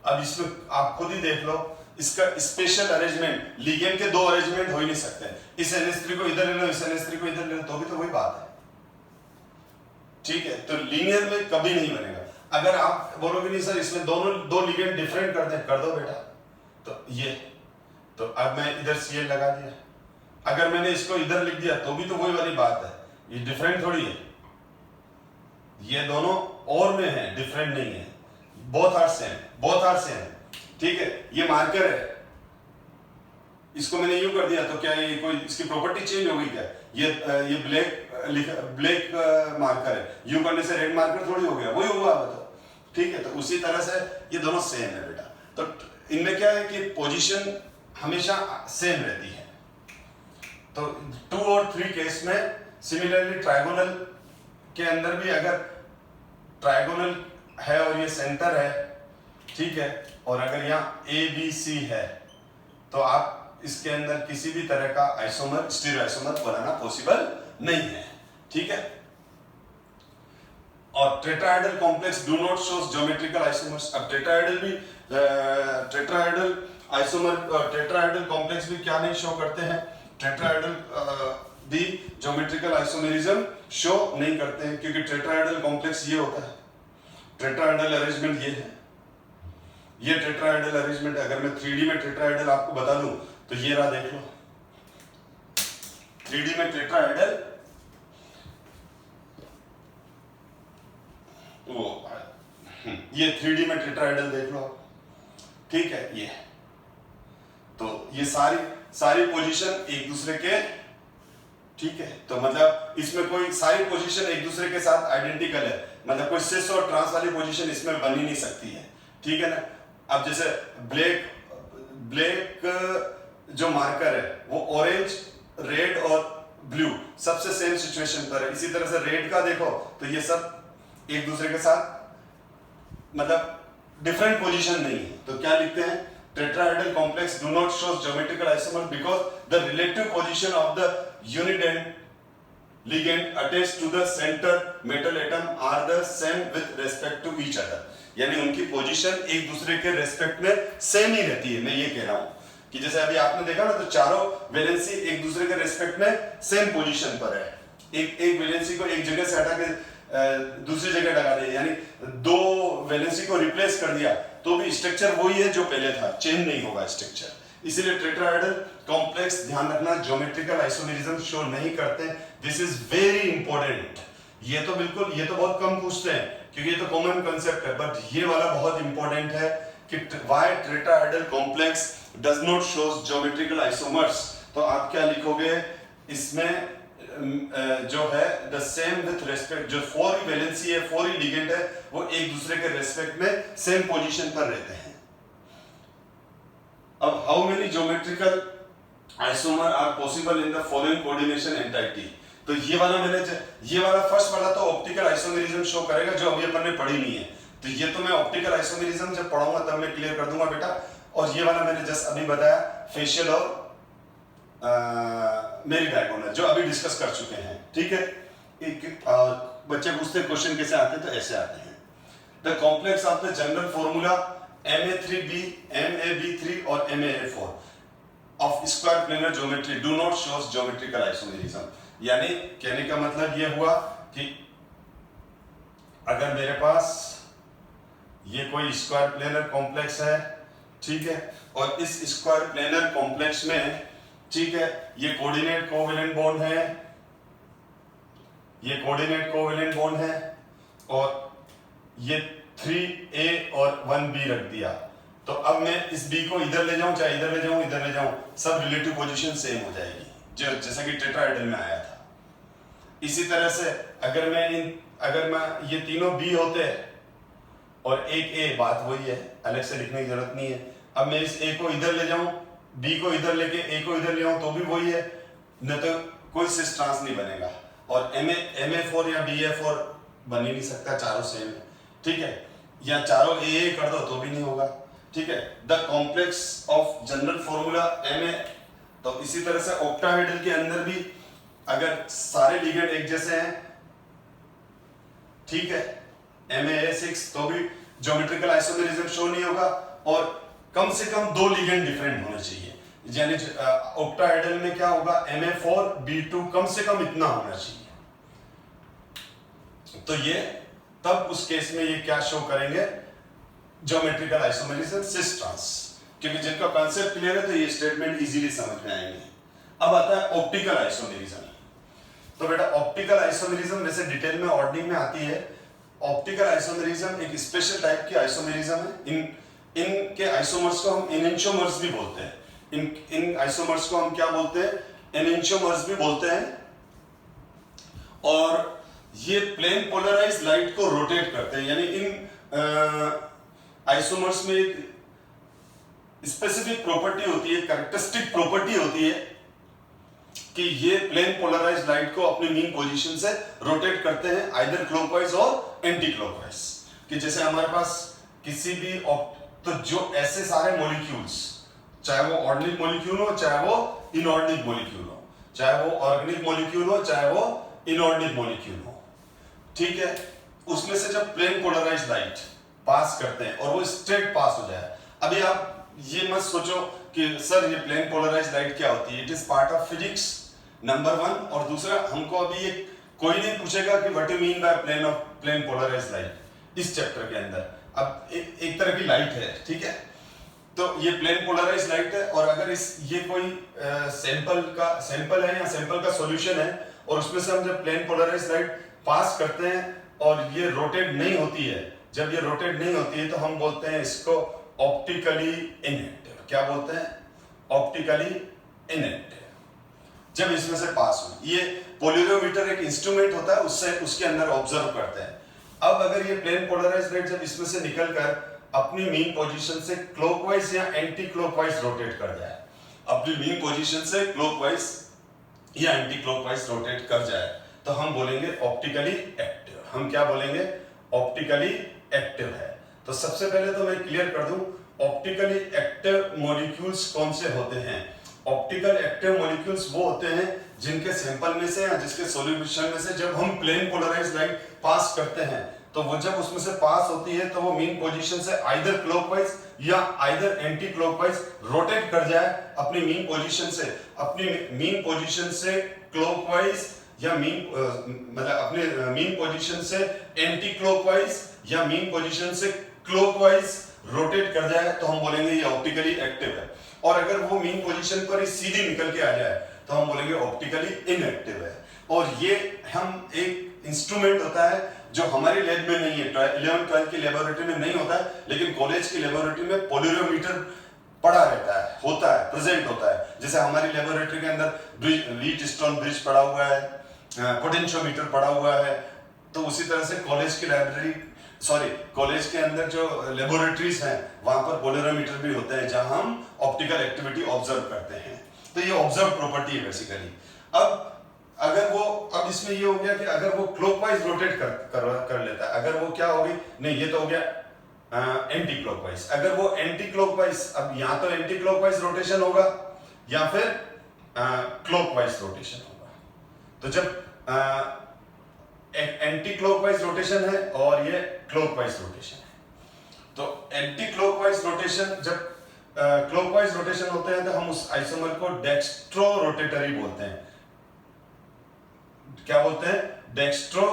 अब इसमें आप खुद ही देख लो, इसका स्पेशल अरेंजमेंट, लिगेंड के 2 अरेंजमेंट हो ही नहीं सकते। इस NH3 को इधर ले लो, इस NH3 को इधर ले लो, तो भी तो वही बात है, ठीक है। तो लीनियर में कभी नहीं बनेगा। अगर आप बोलोगे नहीं सर इसमें दोनों 2 लिगेंड डिफरेंट कर दे, कर दो बेटा। तो ये, तो अब मैं इधर Cl लगा दिया, अगर मैंने इसको इधर लिख दिया तो भी तो वही वाली बात है, ये डिफरेंट थोड़ी है, ये दोनों और में है, डिफरेंट नहीं है, both are same, both are same, ठीक है। ये मार्कर है, इसको मैंने यूं कर दिया तो क्या ये कोई इसकी प्रॉपर्टी चेंज हो गई क्या? ये ब्लैक मार्कर है, यूं करने से रेड मार्कर थोड़ी हो गया, वही हुआ बताओ, ठीक है। तो उसी तरह से ये दोनों सेम है बेटा। तो इनमें क्या है कि पोजीशन हमेशा सेम रहती है। तो 2 और 3 केस में सिमिलरली ट्रायगोनल के अंदर भी अगर ट्रायगोनल है और ये सेंटर है, ठीक है, और अगर यहाँ ABC है तो आप इसके अंदर किसी भी तरह का आइसोमर, स्टीरियो आइसोमर बनाना पॉसिबल नहीं है, ठीक है। और tetrahedral complex do not shows geometrical isomers. अब टेट्राहेड्रल भी टेट्राहेड्रल आइसोमर, टेट्राहेड्रल कॉम्प्लेक्स भी क्या नहीं शो करते हैं, टेट्राहेड्रल भी ज्योमेट्रिकल आइसोमेरिज्म शो नहीं करते हैं, क्योंकि टेट्राहेड्रल कॉम्प्लेक्स ये होता है, टेट्राहेड्रल अरेंजमेंट ये है, ये टेट्राहेड्रल अरेंजमेंट। अगर मैं 3D में टेट्राहेड्रल आपको बता दूं तो ये रहा, देख लो 3D में टेट्राहेड्रल, वो ये 3D में टेट्राहेड्रल देख लो, ठीक है। ये तो ये सारी पोजीशन एक दूसरे के, ठीक है। तो मतलब इसमें कोई सारी पोजीशन एक दूसरे के साथ आइडेंटिकल है, मतलब कोई सिस और ट्रांस वाली पोजीशन इसमें बन ही नहीं सकती है, ठीक है ना। अब जैसे ब्लैक जो मार्कर है वो ऑरेंज, रेड और ब्लू सबसे सेम सिचुएशन पर है। इसी तरह से रेड का देखो तो ये सब एक दूसरे के साथ मतलब डिफरेंट पोजीशन नहीं है। तो क्या लिखते हैं, tetrahedral complex do not shows geometrical isomer because the relative position of the unit and ligand attached to the center metal atom are the same with respect to each other। यानी उनकी पोजीशन एक दूसरे के रेस्पेक्ट में सेम ही रहती है। मैं ये कह रहा हूं कि जैसे अभी आपने देखा ना, तो चारों वैलेंसी एक दूसरे के रेस्पेक्ट में सेम पोजीशन पर है। एक वैलेंसी को एक जगह से हटा के दूसरी जगह लगा दिया, यानी 2 वैलेंसी को रिप्लेस कर दिया तो भी स्ट्रक्चर वही है जो पहले था, चेंज नहीं होगा स्ट्रक्चर। इसीलिए टेट्राहेड्रल कॉम्प्लेक्स ध्यान रखना ज्योमेट्रिकल आइसोमेरिज्म शो नहीं करते। This is very important. ये तो बहुत कम पूछते हैं क्योंकि ये तो कॉमन कंसेप्ट है, बट ये वाला बहुत इंपॉर्टेंट है कि why tetrahedral complex does not shows geometrical isomers. तो आप क्या लिखोगे इसमें जो है द सेम विथ रेस्पेक्ट, जो 4 ही वैलेंसी है, 4 ही लिगेंड है, वो एक दूसरे के रेस्पेक्ट में सेम पोजीशन पर रहते हैं। अब how many geometrical isomer are possible in the following coordination entity. तो ये वाला फर्स्ट वाला तो ऑप्टिकल आइसोमेरिज्म शो करेगा जो अभी अपन ने पढ़ी नहीं है। तो ये तो मैं ऑप्टिकल आइसोमेरिज्म जब पढ़ाऊंगा तब मैं क्लियर कर दूंगा बेटा। और ये वाला मैंने जस्ट अभी बताया फेशियल और मेरी डायगोनल जो अभी डिस्कस कर चुके हैं, ठीक है। बच्चे पूछते हैं क्वेश्चन कैसे आते हैं, तो ऐसे आते हैं। The complex of the general formula Ma3b, MaB3 और MaA4 of square planar geometry do not shows geometrical isomerism. यानी कहने का मतलब यह हुआ कि अगर मेरे पास ये कोई स्क्वायर प्लेनर कॉम्प्लेक्स है, ठीक है, और इस स्क्वायर प्लेनर कॉम्प्लेक्स में, ठीक है, ये कोऑर्डिनेट कोवेलेंट बॉन्ड है, ये कोऑर्डिनेट कोवेलेंट बॉन्ड है, और ये 3a और 1b रख दिया। तो अब मैं इस b को इधर ले जाऊं, चाहे इधर ले जाऊं, इधर ले जाऊं, सब रिलेटिव पोजीशन सेम हो जाएगी, जो जैसा कि टेट्राहेड्रल में आया था। इसी तरह से अगर मैं ये तीनों b होते और एक a, बात वही है, अलग से लिखने की जरूरत नहीं है। अब मैं इस a को इधर ले जाऊं, b को इधर लेके a को इधर ले आऊं, तो भी वही है, न तो कोई सिस ट्रांस नहीं बनेगा। और MA4 या BA4 बन ही नहीं सकता, चारों सेम है, ठीक है। या चारों AA कर दो तो भी नहीं होगा, ठीक है। The complex of general formula MA। तो इसी तरह से ऑक्टाहेड्रल के अंदर भी अगर सारे लिगेंड एक जैसे हैं, ठीक है, MAA6 तो भी ज्योमेट्रिकल आइसोमेरिज्म शो नहीं होगा, और कम से कम 2 लिगेंड डिफरेंट होने चाहिए। यानी ऑक्टाहेड्रल में क्या होगा, MA4B2 कम से कम इतना होना चाहिए। तो ये तब उस केस में ये क्या शो करेंगे, ज्योमेट्रिकल आइसोमेरिज्म सिस ट्रांस। क्योंकि जिनका कांसेप्ट क्लियर है तो ये स्टेटमेंट इजीली समझ में आएंगे। अब आता है ऑप्टिकल आइसोमेरिज्म। तो बेटा ऑप्टिकल आइसोमेरिज्म वैसे डिटेल में ऑर्डिनिंग में आती है। ऑप्टिकल आइसोमेरिज्म एक स्पेशल टाइप की आइसोमेरिज्म है। इनके आइसोमर्स को हम एनेंटियोमर्स भी बोलते हैं। इन आइसोमर्स को हम क्या बोलते हैं, एनेंटियोमर्स भी बोलते हैं। और ये प्लेन पोलराइज लाइट को रोटेट करते हैं। यानी इन आइसोमर्स में एक स्पेसिफिक प्रॉपर्टी होती है, कैरेक्टरिस्टिक प्रॉपर्टी होती है कि ये प्लेन पोलराइज लाइट को अपनी मीन पोजीशन से रोटेट करते हैं, आइदर क्लॉकवाइज और एंटी क्लॉकवाइज। कि जैसे हमारे पास किसी भी तो जो ऐसे सारे मॉलिक्यूल्स, चाहे वो ऑर्गेनिक मॉलिक्यूल हो, चाहे वो इनऑर्गेनिक मॉलिक्यूल हो, चाहे वो ऑर्गेनिक मॉलिक्यूल हो, चाहे वो इनऑर्गेनिक मॉलिक्यूल हो, ठीक है, उसमें से जब प्लेन पोलराइज लाइट पास करते हैं और वो स्ट्रेट पास हो जाए। अभी आप ये मत सोचो कि सर ये प्लेन पोलराइज लाइट क्या होती है, it is part of physics number 1। और दूसरा, हमको अभी ये कोई नहीं पूछेगा कि what you mean by plane polarise light इस चैप्टर के अंदर। अब एक तरह की लाइट है, ठीक है, तो ये प्लेन पोलराइज लाइट है। और अगर ये कोई सैंपल है या सैंपल का सॉल्यूशन है और उसमें से हम जब प्लेन पोलराइज लाइट पास करते हैं और ये रोटेट नहीं होती है, जब ये रोटेट नहीं होती है तो हम बोलते हैं इसको ऑप्टिकली इनएक्टिव। क्या बोलते हैं, ऑप्टिकली इनएक्टिव। जब इसमें से पास हो, ये पोलरियोमीटर एक इंस्ट्रूमेंट होता है, उससे उसके अंदर ऑब्जर्व करते हैं। अब अगर ये प्लेन पोलराइज लाइट जब इसमें से निकलकर अपनी मीन पोजीशन से क्लॉकवाइज या एंटी क्लॉकवाइज रोटेट कर जाए, अपनी मीन पोजीशन से क्लॉकवाइज या एंटी क्लॉकवाइज रोटेट कर जाए, तो हम बोलेंगे ऑप्टिकली एक्टिव। हम क्या बोलेंगे, ऑप्टिकली एक्टिव है। तो सबसे पहले तो मैं क्लियर कर दूं, ऑप्टिकली एक्टिव मॉलिक्यूल्स कौन से होते हैं। ऑप्टिकल एक्टिव मॉलिक्यूल्स वो होते हैं जिनके सैंपल में से या जिसके सॉल्यूशन में से जब हम प्लेन पोलराइज लाइट पास करते हैं, तो वो जब उसमें से पास होती है तो वो मीन पोजीशन से आइदर क्लॉकवाइज या आइदर एंटी क्लॉकवाइज रोटेट कर जाए अपनी मीन पोजीशन से, अपनी मीन पोजीशन से क्लॉकवाइज या मतलब अपने मीन पोजीशन से एंटी क्लॉकवाइज या मीन पोजीशन से क्लॉकवाइज रोटेट कर जाए, तो हम बोलेंगे ये ऑप्टिकली एक्टिव है। और अगर वो मीन पोजीशन पर ही सीधी निकल के आ जाए तो हम बोलेंगे ऑप्टिकली इनएक्टिव है। और ये हम एक इंस्ट्रूमेंट होता है जो हमारी लैब में नहीं है, 11-12 की लेबोरेटरी में नहीं होता है, लेकिन कॉलेज की लेबोरेटरी में पोलरियोमीटर पड़ा रहता है, होता है, प्रेजेंट होता है। जैसे हमारी लेबोरेटरी के अंदर व्हीटस्टोन ब्रिज पड़ा हुआ है, पोटेंशियोमीटर पड़ा हुआ है, तो उसी तरह से कॉलेज के अंदर जो लेबोरेटरीज हैं वहां पर पोलरियोमीटर भी होते हैं जहां हम ऑप्टिकल एक्टिविटी ऑब्जर्व करते हैं। तो ये ऑब्जर्व प्रॉपर्टी है बेसिकली। अब इसमें ये हो गया कि अगर वो क्लॉकवाइज रोटेट कर लेता है, अगर वो क्या होगी, नहीं ये तो हो गया एंटी क्लॉकवाइज। अगर वो एंटी क्लॉकवाइज, अब यहां तो एंटी क्लॉकवाइज रोटेशन होगा या फिर क्लॉकवाइज रोटेशन होगा। तो जब एंटी क्लॉकवाइज रोटेशन है और ये क्लॉकवाइज रोटेशन है, तो एंटी क्लॉकवाइज रोटेशन जब क्लॉकवाइज रोटेशन होते हैं तो हम उस आइसोमर को डेक्स्ट्रो रोटेटरी बोलते हैं। क्या बोलते हैं, डेक्स्ट्रो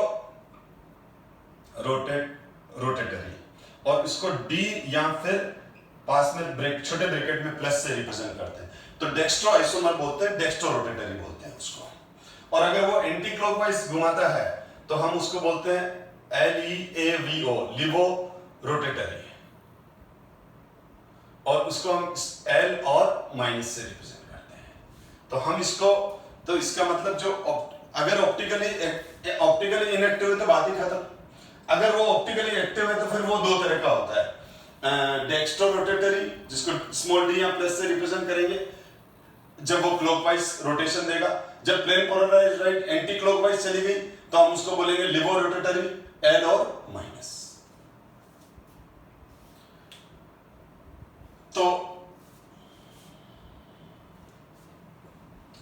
रोटेटरी। और इसको डी या फिर पास में छोटे ब्रैकेट में प्लस से रिप्रेजेंट करते हैं, तो डेक्स्ट्रो आइसोमर बोलते हैं, डेक्स्ट्रो रोटेटरी बोलते हैं उसको। और अगर वो एंटी क्लॉकवाइज घुमाता है तो हम उसको बोलते हैं LEAVO, लिवो रोटेटरी। और उसको हम L और माइनस से रिप्रेजेंट करते हैं। तो हम इसको, तो इसका मतलब जो अगर ऑप्टिकली इनएक्टिव है तो बात ही खत्म। अगर वो ऑप्टिकली एक्टिव है तो फिर वो दो तरह का होता है, डेक्स्ट्रो रोटेटरी जिसको स्मॉल डी या प्लस से रिप्रेजेंट करेंगे जब वो क्लॉकवाइज रोटेशन देगा। जब plane polarised light anti clockwise चली गई तो हम उसको बोलेंगे लिवो रोटेटरी, L और माइनस। तो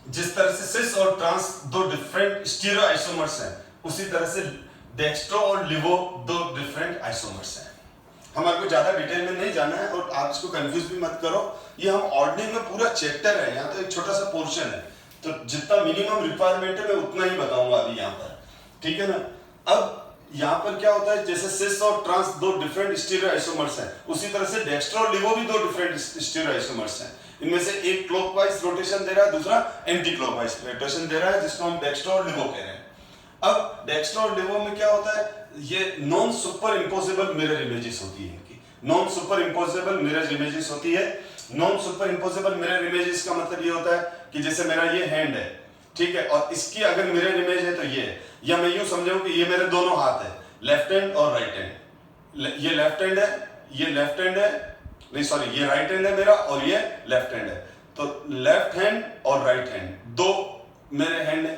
जिस तरह से सिस और ट्रांस दो डिफरेंट स्टीरियो आइसोमर्स हैं, उसी तरह से डेक्स्ट्रो और लिवो दो डिफरेंट आइसोमर्स हैं। हमारे को ज्यादा डिटेल में नहीं जाना है और आप इसको कंफ्यूज भी मत करो। ये हम ऑर्डिनिंग में पूरा चैप्टर है, यहाँ तो एक छोटा सा पोर्शन है, तो जितना मिनिमम रिक्वायरमेंट है मैं उतना ही बताऊंगा अभी यहाँ पर, ठीक है ना। अब यहाँ पर क्या होता है, जैसे सिस और ट्रांस दो डिफरेंट स्टीरियो आइसोमर्स हैं, उसी तरह से डेक्स्ट्रो और लिवो भी दो डिफरेंट स्टीरियो आइसोमर्स हैं। इनमें से एक क्लॉकवाइज रोटेशन दे रहा है, दूसरा एंटी क्लॉकवाइज रोटेशन दे रहा है, जिसको हम डेक्स्ट्रो और लिवो कह रहे हैं। अब डेक्स्ट्रो और लिवो में क्या होता है, ये non super imposable mirror images होती है इनकी, non super imposable mirror images होती है। Non super imposable mirror images का मतलब ये होता है कि जैसे मेरा ये हैंड है, ठीक है, और इसकी अगर मिरर इमेज है तो ये है, या मैं यूं समझूं कि ये मेरे दोनों हाथ है, लेफ्ट हैंड और राइट हैंड, ये लेफ्ट हैंड है, ये लेफ्ट हैंड है, नहीं सॉरी, ये राइट हैंड है मेरा और ये लेफ्ट हैंड है, तो लेफ्ट हैंड और राइट हैंड दो मेरे हैंड है।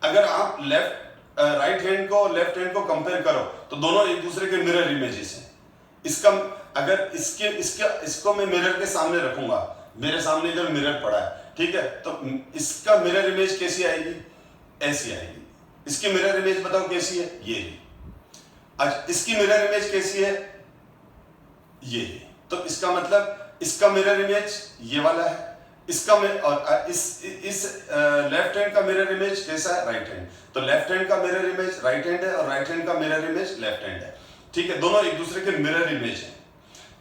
अगर आप राइट हैंड को लेफ्ट हैंड को कंपेयर करो तो दोनों एक दूसरे के मिरर इमेजेस हैं। इसका अगर इसको मैं मिरर के सामने रखूंगा, मेरे सामने इधर मिरर पड़ा है, ठीक है, तो इसका मिरर इमेज कैसी आएगी, ऐसी आएगी। इसकी मिरर इमेज बताओ कैसी है, ये है। अच्छा, इसकी मिरर इमेज कैसी है, ये है। तो इसका मतलब इसका मिरर इमेज ये वाला है, इसका और इस लेफ्ट हैंड का मिरर इमेज कैसा है, राइट हैंड। तो लेफ्ट हैंड का मिरर इमेज राइट हैंड है और राइट हैंड का मिरर इमेज लेफ्ट हैंड है, ठीक है, दोनों एक दूसरे के मिरर इमेज है।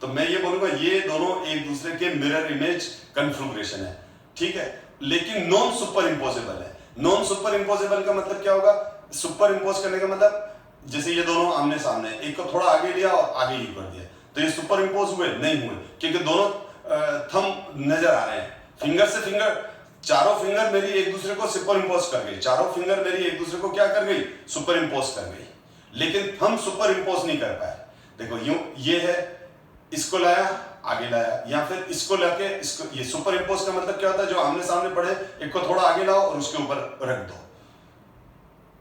तो मैं ये बोलूंगा ये दोनों एक दूसरे के मिरर इमेज कन्फिगरेशन है, ठीक है, लेकिन नॉन सुपर इम्पोजेबल है। नॉन सुपर इम्पोजेबल का मतलब क्या होगा, सुपर इम्पोज करने का मतलब जैसे ये दोनों आमने सामने, एक को थोड़ा आगे लिया और आगे ही कर दिया, तो ये सुपर इम्पोज हुए नहीं हुए, क्योंकि दोनों थंब नजर आ रहे हैं, फिंगर से फिंगर, चारों फिंगर मेरी एक दूसरे को सुपर इम्पोज कर गई, चारों फिंगर मेरी एक दूसरे को क्या कर गई, सुपर इम्पोज कर गई, लेकिन थंब सुपर इम्पोज नहीं कर पाए। देखो यूं, ये है, इसको लाया आगे लाया, या फिर इसको लाके इसको, ये सुपर इम्पोज का मतलब क्या होता है, जो आमने सामने पड़े एक को थोड़ा आगे लाओ और उसके ऊपर रख दो।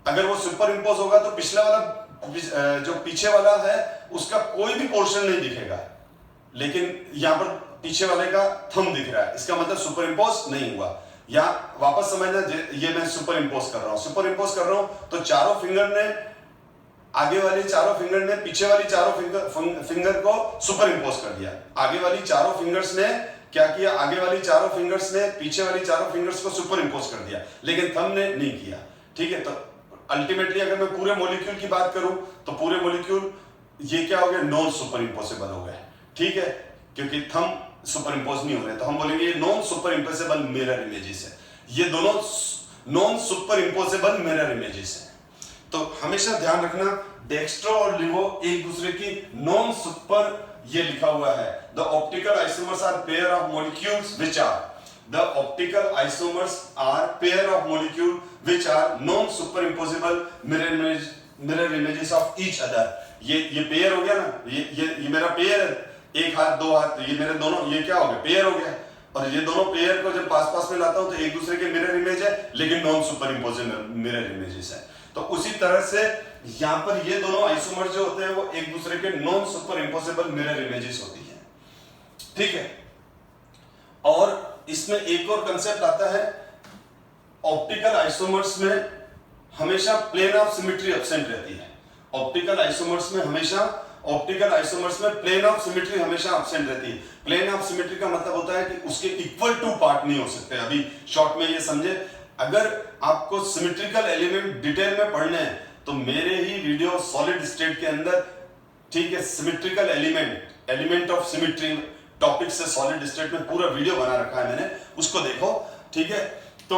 अगर वो सुपर इम्पोज होगा तो पिछला वाला जो पीछे वाला है उसका कोई भी पोर्शन नहीं दिखेगा, लेकिन यहां पर पीछे वाले का थंब दिख रहा है, इसका मतलब सुपर इम्पोज नहीं हुआ। या वापस समझना, ये मैं सुपर इम्पोज कर रहा हूं, सुपर इम्पोज कर रहा हूं तो चारों फिंगर ने, आगे वाली चारों फिंगर ने पीछे वाली चारों फिंगर को सुपर इम्पोज कर दिया। आगे वाली चारों फिंगर्स ने क्या किया, आगे वाली चारों फिंगर्स ने पीछे वाली चारों फिंगर्स को सुपर इम्पोज कर दिया, लेकिन थंब ने नहीं किया, ठीक है। तो अल्टीमेटली अगर मैं पूरे मॉलिक्यूल की बात करूं तो पूरे मॉलिक्यूल ये क्या हो गया, नॉन सुपर इम्पोजेबल हो गए, ठीक है, क्योंकि थंब सुपर इम्पोज नहीं हो रहे, तो हम बोलेंगे ये non super imposable mirror images है। ये दोनों non super imposable mirror images है। तो हमेशा ध्यान रखना, डेक्स्ट्रो और लिवो एक दूसरे की नॉन सुपर, ये लिखा हुआ है, the optical isomers are pair of molecules which are, the optical isomers are pair of molecule which are non superimposable mirror images of each other। ये पेयर हो गया ना, ये मेरा पेयर है, एक हाथ दो हाथ, ये मेरे दोनों, ये क्या हो गया, पेयर हो गया। और ये दोनों पेयर को जब पास पास में लाता हूं तो एक दूसरे के मिरर इमेज है, लेकिन non super imposable mirror images है। तो उसी तरह से यहां पर ये दोनों आइसोमर जो होते हैं वो एक दूसरे के non super imposable mirror images होती है, ठीक है। और इसमें एक और कंसेप्ट आता है, ऑप्टिकल आइसोमर्स में हमेशा प्लेन ऑफ सिमेट्री एब्सेंट रहती है। ऑप्टिकल आइसोमर्स में प्लेन ऑफ सिमेट्री हमेशा एब्सेंट रहती है। प्लेन ऑफ सिमेट्री का मतलब होता है कि उसके इक्वल टू पार्ट नहीं हो सकते। अभी शॉर्ट में ये समझे, अगर आपको सिमेट्रिकल एलिमेंट डिटेल में पढ़ने हैं तो मेरे ही वीडियो सॉलिड स्टेट के अंदर, ठीक है, symmetrical element of symmetry topic से सॉलिड स्टेट में पूरा वीडियो बना रखा है मैंने, उसको देखो, ठीक है। तो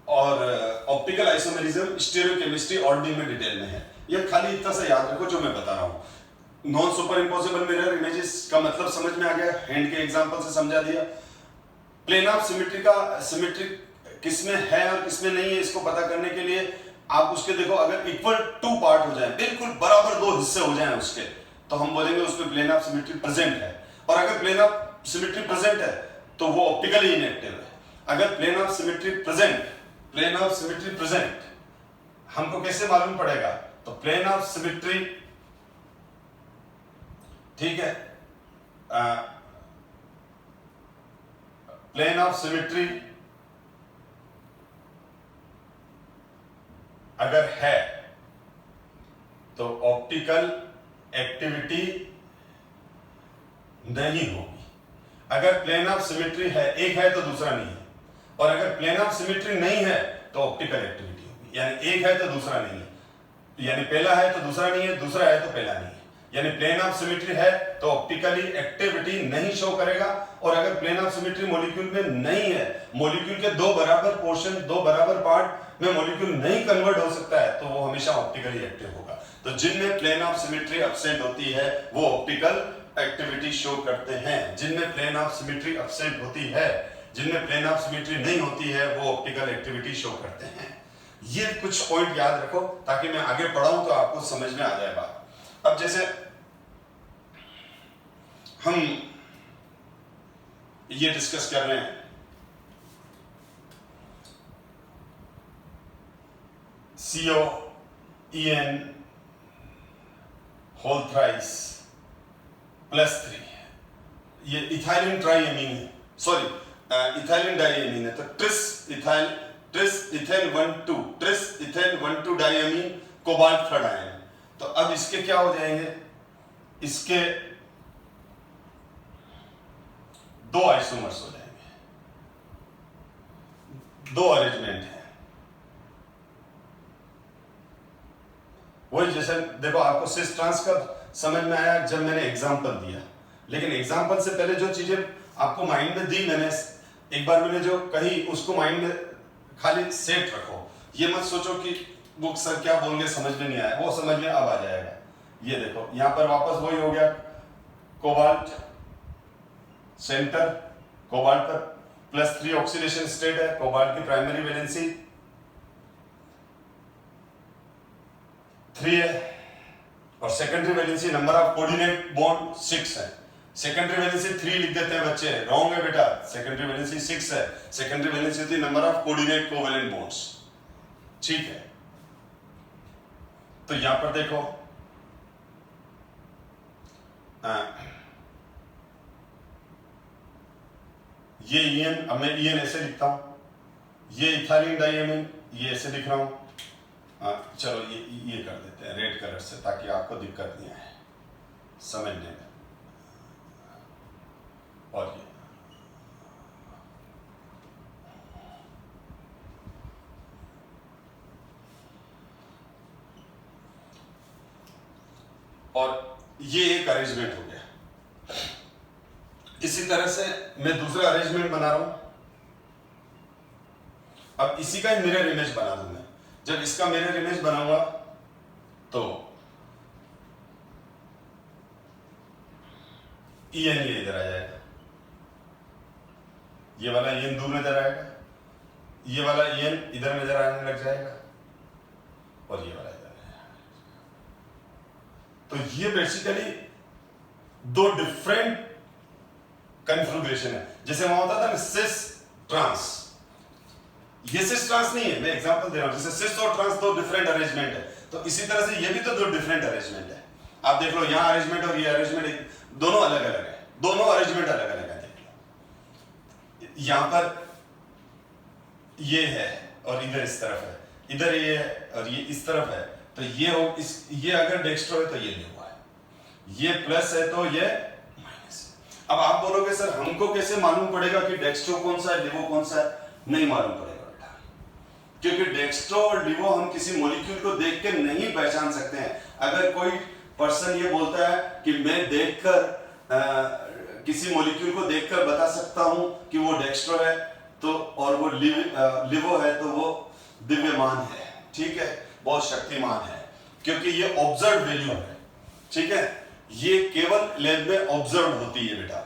और ऑप्टिकल आइसोमेरिज्म, स्टीरियोकेमिस्ट्री ऑर्डिनरी में डिटेल में है। ये खाली इतना सा याद रखो जो मैं बता रहा हूं। Non super imposable mirror images का मतलब समझ में आ गया, हैंड के एग्जांपल से समझा दिया। प्लेन ऑफ सिमेट्री का, सिमेट्री किसमें है और किसमें नहीं है इसको पता करने के लिए आप उसके देखो, अगर इक्वल टू पार्ट हो जाए, बिल्कुल बराबर दो हिस्से हो जाएं उसके, तो हम बोलेंगे उसमें प्लेन ऑफ सिमेट्री प्रेजेंट है। और अगर प्लेन ऑफ सिमेट्री प्रेजेंट है तो वो ऑप्टिकली इनएक्टिव है। अगर प्लेन ऑफ सिमेट्री प्रेजेंट हमको कैसे मालूम पड़ेगा, तो प्लेन ऑफ सिमेट्री, ठीक है, प्लेन ऑफ सिमेट्री अगर है तो ऑप्टिकल एक्टिविटी नहीं होगी। अगर प्लेन ऑफ सिमेट्री है, एक है तो दूसरा नहीं है, और अगर प्लेन ऑफ सिमेट्री नहीं है तो ऑप्टिकल एक्टिविटी होगी। यानी एक है तो दूसरा नहीं है, यानी पहला है तो दूसरा नहीं है, दूसरा है तो पहला नहीं है। यानी प्लेन ऑफ सिमेट्री है तो ऑप्टिकली एक्टिविटी नहीं शो करेगा, और अगर प्लेन ऑफ सिमेट्री मॉलिक्यूल में नहीं है, मॉलिक्यूल के दो बराबर पोर्शन, दो बराबर पार्ट में मॉलिक्यूल नहीं कन्वर्ट हो सकता है, तो वो हमेशा ऑप्टिकली एक्टिव होगा। तो जिनमें प्लेन ऑफ सिमेट्री एब्सेंट होती है वो ऑप्टिकल एक्टिविटी शो करते हैं, जिनमें प्लेन ऑफ सिमेट्री एब्सेंट होती है, जिनमें प्लेन ऑफ सिमेट्री नहीं होती है, वो ऑप्टिकल एक्टिविटी शो करते हैं। ये कुछ पॉइंट याद रखो ताकि मैं आगे पढ़ाऊं तो आपको समझ में आ जाए बात। अब जैसे हम ये डिस्कस कर रहे हैं COEN होल थ्राइस +3, ये इथाइलिन ट्राइएमीन है, सॉरी इथाइलिन डाइएमीन है, तो tris ethane 1,2 diamine cobalt third ion. तो अब इसके क्या हो जाएंगे, इसके दो आइसोमर्स हो जाएंगे, दो अरेंजमेंट है। वही जैसे देखो आपको सिस ट्रांस का समझ में आया जब मैंने एग्जांपल दिया, लेकिन एग्जांपल से पहले जो चीजें आपको माइंड में दी मैंने, एक बार मैंने जो कही उसको माइंड में खाली सेट रखो। ये मत सोचो कि बुक सर क्या बोल गए समझ में नहीं आया, वो समझ में अब आ जाएगा। ये देखो यहां पर वापस वही हो गया, कोबाल्ट सेंटर, कोबाल्ट पर +3 ऑक्सीडेशन स्टेट है, कोबाल्ट की प्राइमरी वैलेंसी 3 है, और secondary valency number of coordinate bond 6 है। सेकेंडरी वैलेंसी 3 लिख देते हैं बच्चे, रॉन्ग है बेटा, सेकेंडरी वैलेंसी 6 है। सेकेंडरी वैलेंसी होती है number of coordinate covalent bonds, ठीक है। तो यहां पर देखो ये ईएन, अब मैं ईएन ऐसे लिखता हूं, ये इथाइलिन डाइएमीन, ये ऐसे लिख रहा हूं। चलो ये कर देते हैं रेड कलर से ताकि आपको दिक्कत नहीं आए समझने में। और ये और ये एक अरेंजमेंट हो गया। इसी तरह से मैं दूसरा अरेंजमेंट बना रहा हूं। अब इसी का ही मिरर इमेज बना दूं मैं। जब इसका मिरर इमेज बनाऊंगा तो ईएन ये इधर आ जाएगा, ये वाला ईएन दूर नजर आएगा, ये वाला ईएन इधर नजर आने लग जाएगा, और ये वाला इधर। तो ये बेसिकली दो डिफरेंट कन्फिगरेशन है। जैसे वहां होता था ना सिस ट्रांस, ये सिस ट्रांस नहीं है, मैं एग्जांपल दे रहा हूं। जैसे सिस और ट्रांस दो डिफरेंट अरेंजमेंट है, तो इसी तरह से ये भी तो दो डिफरेंट अरेंजमेंट है। आप देख लो यहां अरेंजमेंट और ये अरेंजमेंट दोनों अलग अलग है, दोनों अरेंजमेंट अलग अलग है। देख लो यहां पर ये है और इधर इस तरफ है, इधर ये है और ये इस तरफ है। तो ये हो ये अगर डेक्स्ट्रो है तो ये लिवो है, ये प्लस है तो ये माइनस है। अब आप बोलोगे सर हमको कैसे मालूम पड़ेगा कि डेक्स्ट्रो कौन सा है लिवो कौन सा है? नहीं मालूम पड़ेगा बेटा, क्योंकि डेक्स्ट्रो और लिवो हम किसी मॉलिक्यूल को देख के नहीं पहचान सकते हैं। अगर कोई पर्सन ये बोलता है कि मैं देखकर किसी मॉलिक्यूल को देखकर बता सकता हूं कि वो डेक्स्ट्रो है तो और वो लिवो है तो वो दिव्यमान है, ठीक है, बहुत शक्तिमान है, क्योंकि ये ऑब्जर्व वैल्यू है, ठीक है, ये केवल लैब में ऑब्जर्व होती है बेटा।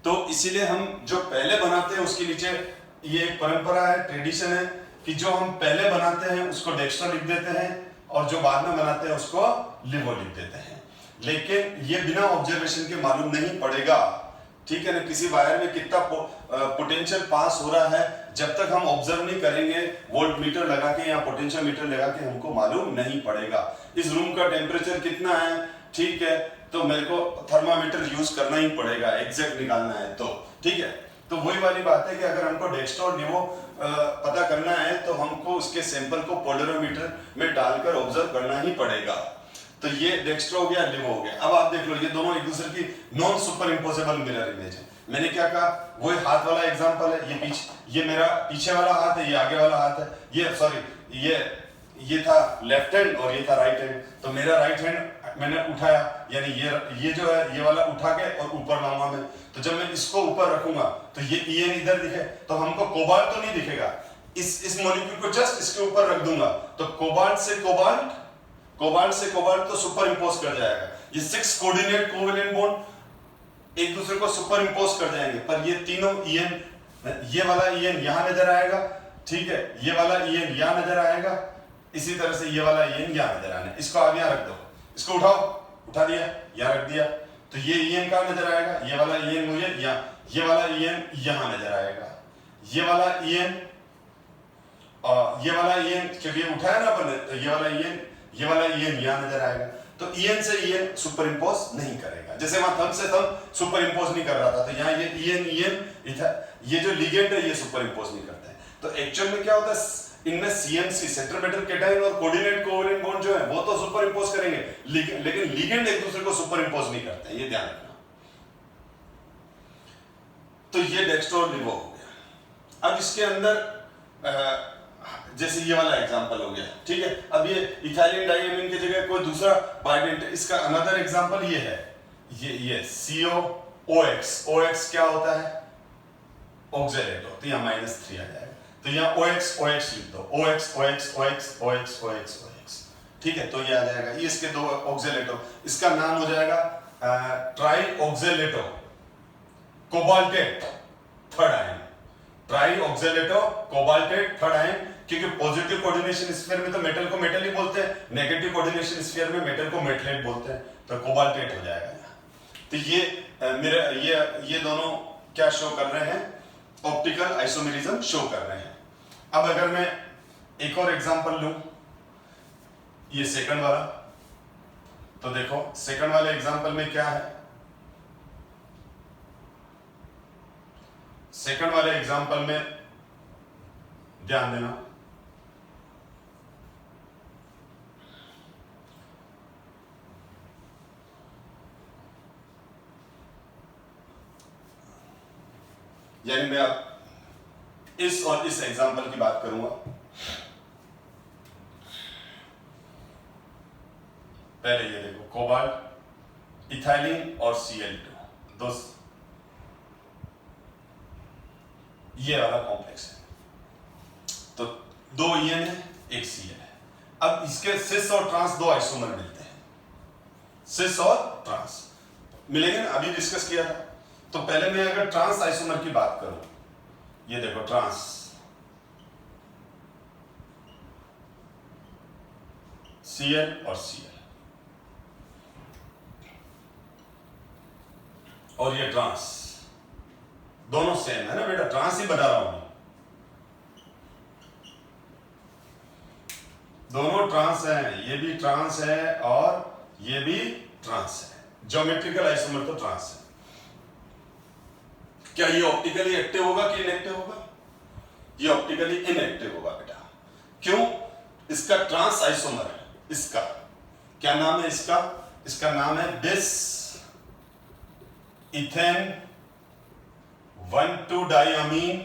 तो इसीलिए हम जो पहले बनाते हैं उसके नीचे ये एक परंपरा है, ट्रेडिशन है कि जो हम पहले बनाते हैं उसको डेक्स्ट्रो लिख देते हैं और जो बाद में बनाते हैं उसको लिवो लिख देते हैं। लेकिन ये बिना ऑब्जर्वेशन के मालूम नहीं पड़ेगा, ठीक है ना, किसी वायर में कितना पोटेंशियल पास हो रहा है जब तक हम ऑब्जर्व नहीं करेंगे वोल्ट मीटर लगा के या पोटेंशियल मीटर लगा के हमको मालूम नहीं पड़ेगा। इस रूम का टेम्परेचर कितना है, ठीक है, तो मेरे को थर्मामीटर यूज करना ही पड़ेगा एग्जैक्ट निकालना है तो, ठीक है। तो वही वाली बात है कि अगर हमको डेक्स्ट्रा और लिवो पता करना है तो हमको उसके सैंपल को पोलरोमीटर में डालकर ऑब्जर्व करना ही पड़ेगा। तो ये डेक्स्ट्रा हो गया, लिवो हो गया। अब आप देख लो ये दोनों एक दूसरे की non super imposable mirror image है। मैंने क्या कहा, वही हाथ वाला एग्जांपल है, ये मेरा पीछे वाला हाथ है, ये आगे वाला हाथ है, ये सॉरी ये था लेफ्ट हैंड और ये था राइट हैंड। तो मेरा राइट हैंड मैंने उठाया, यानी ये जो है ये वाला उठा के और ऊपर लाऊंगा मैं। तो जब मैं इसको ऊपर रखूंगा तो ये ईएन इधर दिखे, तो हमको कोबाल्ट तो नहीं दिखेगा। इस मॉलिक्यूल को जस्ट इसके ऊपर रख दूंगा तो कोबाल्ट से कोबाल्ट तो सुपर इंपोज कर जाएगा। ये 6 कोऑर्डिनेट कोवेलेंट बॉन्ड एक दूसरे को सुपर इंपोज कर जाएंगे, पर ये तीनों ईएन, ये वाला ईएन यहां नजर आएगा, ठीक है, ये वाला ईएन यहां नजर आएगा, इसी तरह से ये वाला ईएन यहां नजर आना है। इसको आप यहां रख दो, इसको उठा दिया, यहां रख दिया, तो ये ईएन कहां नजर आएगा, ये वाला ईएन मुझे यहां, ये वाला ईएन यहां नजर आएगा, ये वाला ईएन और ये वाला ईएन क्योंकि उठाया ना अपन, तो ये वाला ईएन यहां नजर आएगा। तो ईएन से ईएन सुपर इंपोज नहीं करेगा, जैसे वहां थंब से थंब सुपर इंपोज नहीं कर रहा था, तो यहाँ ये ईएन ये जो लिगेंड है ये सुपर इंपोज नहीं करता है। तो एक्चुअल में क्या होता है, इनमें सीएमसी सेंट्रल मेटल कैटायन और कोऑर्डिनेट कोवेलेंट बॉन्ड जो है वो तो सुपर इंपोज करेंगे, लेकिन लिगेंड एक दूसरे को सुपर इंपोज नहीं करते हैं, ये ध्यान रखना। तो ये डेक्स्ट्रो और लिवो हो गया। अब इसके अंदर जैसे ये वाला एग्जांपल हो गया, ठीक है। अब ये इथाइलिन डाइएमीन की जगह कोई दूसरा बाइडेंट, इसका अनदर एग्जांपल ये है, ये COOX। OX क्या होता है, ऑक्सलेटो, तो यहाँ -3 आ जाएगा, तो यहाँ OX लिख दो, OX, ठीक है, तो ये आ जाएगा। ये इसके दो ऑक्सलेटो, इसका नाम हो जाएगा try ऑक्सलेटो cobaltate third ion, try ऑक्सलेटो cobaltate third ion, क्योंकि पॉजिटिव कोऑर्डिनेशन स्फीयर में तो मेटल को मेटल ही बोलते हैं, नेगेटिव कोऑर्डिनेशन स्फीयर में मेटल को मेटलेट बोलते हैं, तो कोबाल्टेट हो जाएगा यहाँ। तो ये दोनों क्या शो कर रहे हैं, ऑप्टिकल आइसोमेरिज्म शो कर रहे हैं। अब अगर मैं एक और एग्जांपल लूं, ये सेकंड वाला, तो देखो सेकंड वाले एग्जांपल में क्या है, सेकंड वाले एग्जांपल में ध्यान देना, यानी मैं अब इस और इस एग्जांपल की बात करूंगा। पहले ये देखो, कोबाल्ट, इथाइलिन और Cl2 दो, ये वाला कॉम्प्लेक्स है, तो 2 ईएन है, 1 Cl है। अब इसके सिस और ट्रांस दो आइसोमर मिलते हैं, सिस और ट्रांस मिलेंगे ना, अभी डिस्कस किया था। तो पहले मैं अगर ट्रांस आइसोमर की बात करूं, ये देखो ट्रांस, Cl और Cl, और ये ट्रांस, दोनों सेम है ना बेटा, ट्रांस ही बता रहा हूं, दोनों ट्रांस हैं, ये भी ट्रांस है और ये भी ट्रांस है, ज्योमेट्रिकल आइसोमर तो ट्रांस है। क्या ये ऑप्टिकली एक्टिव होगा कि इनएक्टिव होगा, ये ऑप्टिकली इनएक्टिव होगा बेटा, क्यों, इसका ट्रांस आइसोमर है, इसका क्या नाम है, इसका नाम है bis ethane one two diamine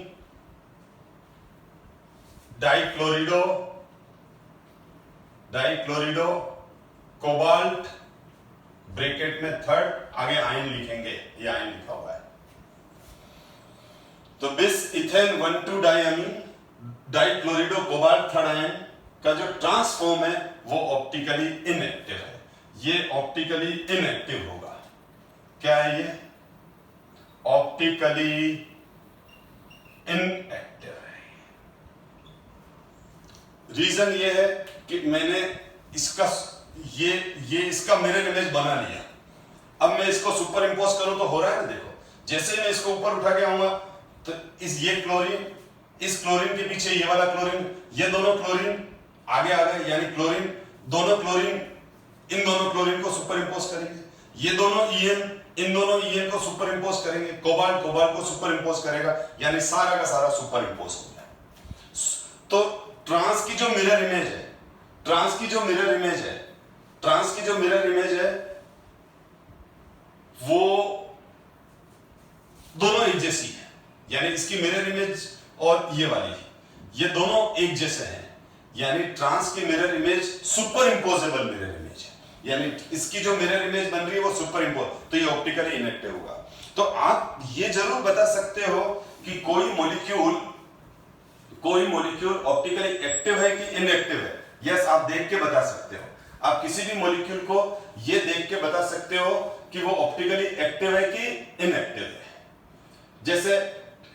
dichlorido cobalt, bracket में थर्ड, आगे आयन लिखेंगे, ये आयन लिखा हुआ है। तो bis ethane one two diamine dichlorido cobalt third ion का जो ट्रांसफॉर्म है वो ऑप्टिकली इनएक्टिव है, ये ऑप्टिकली इनएक्टिव होगा। क्या है ये, ऑप्टिकली इनएक्टिव है। रीजन ये है कि मैंने इसका इसका मिरर इमेज बना लिया, अब मैं इसको सुपर इंपोज करूं तो हो रहा है ना, देखो जैसे मैं इसको ऊपर उठा के आऊंगा तो इस क्लोरीन के पीछे ये वाला क्लोरीन, ये दोनों क्लोरीन आगे आ गए, यानी क्लोरीन, इन दोनों क्लोरीन को सुपर इंपोज करेंगे, ये दोनों ईएन, इन दोनों ईएन को सुपर इंपोज करेंगे, कोबाल्ट कोबाल्ट को सुपर इंपोज करेगा, यानी सारा का सारा सुपर इंपोज हो गया। तो ट्रांस की जो मिरर इमेज है, ट्रांस की जो मिरर इमेज है, ट्रांस की जो मिरर इमेज है वो दोनों एक जैसी है, यानी इसकी मिरर इमेज और ये वाली, ये दोनों एक जैसे हैं, यानी ट्रांस की mirror image superimposable mirror image है, यानी इसकी जो मिरर इमेज बन रही है वो सुपर इंपोज, तो ये ऑप्टिकली इनएक्टिव होगा। तो आप ये जरूर बता सकते हो कि कोई मॉलिक्यूल ऑप्टिकली एक्टिव है कि इनएक्टिव है। यस, आप देख के बता सकते हो, आप किसी भी मॉलिक्यूल को ये देख के बता सकते हो कि वो ऑप्टिकली एक्टिव है कि इनएक्टिव है। जैसे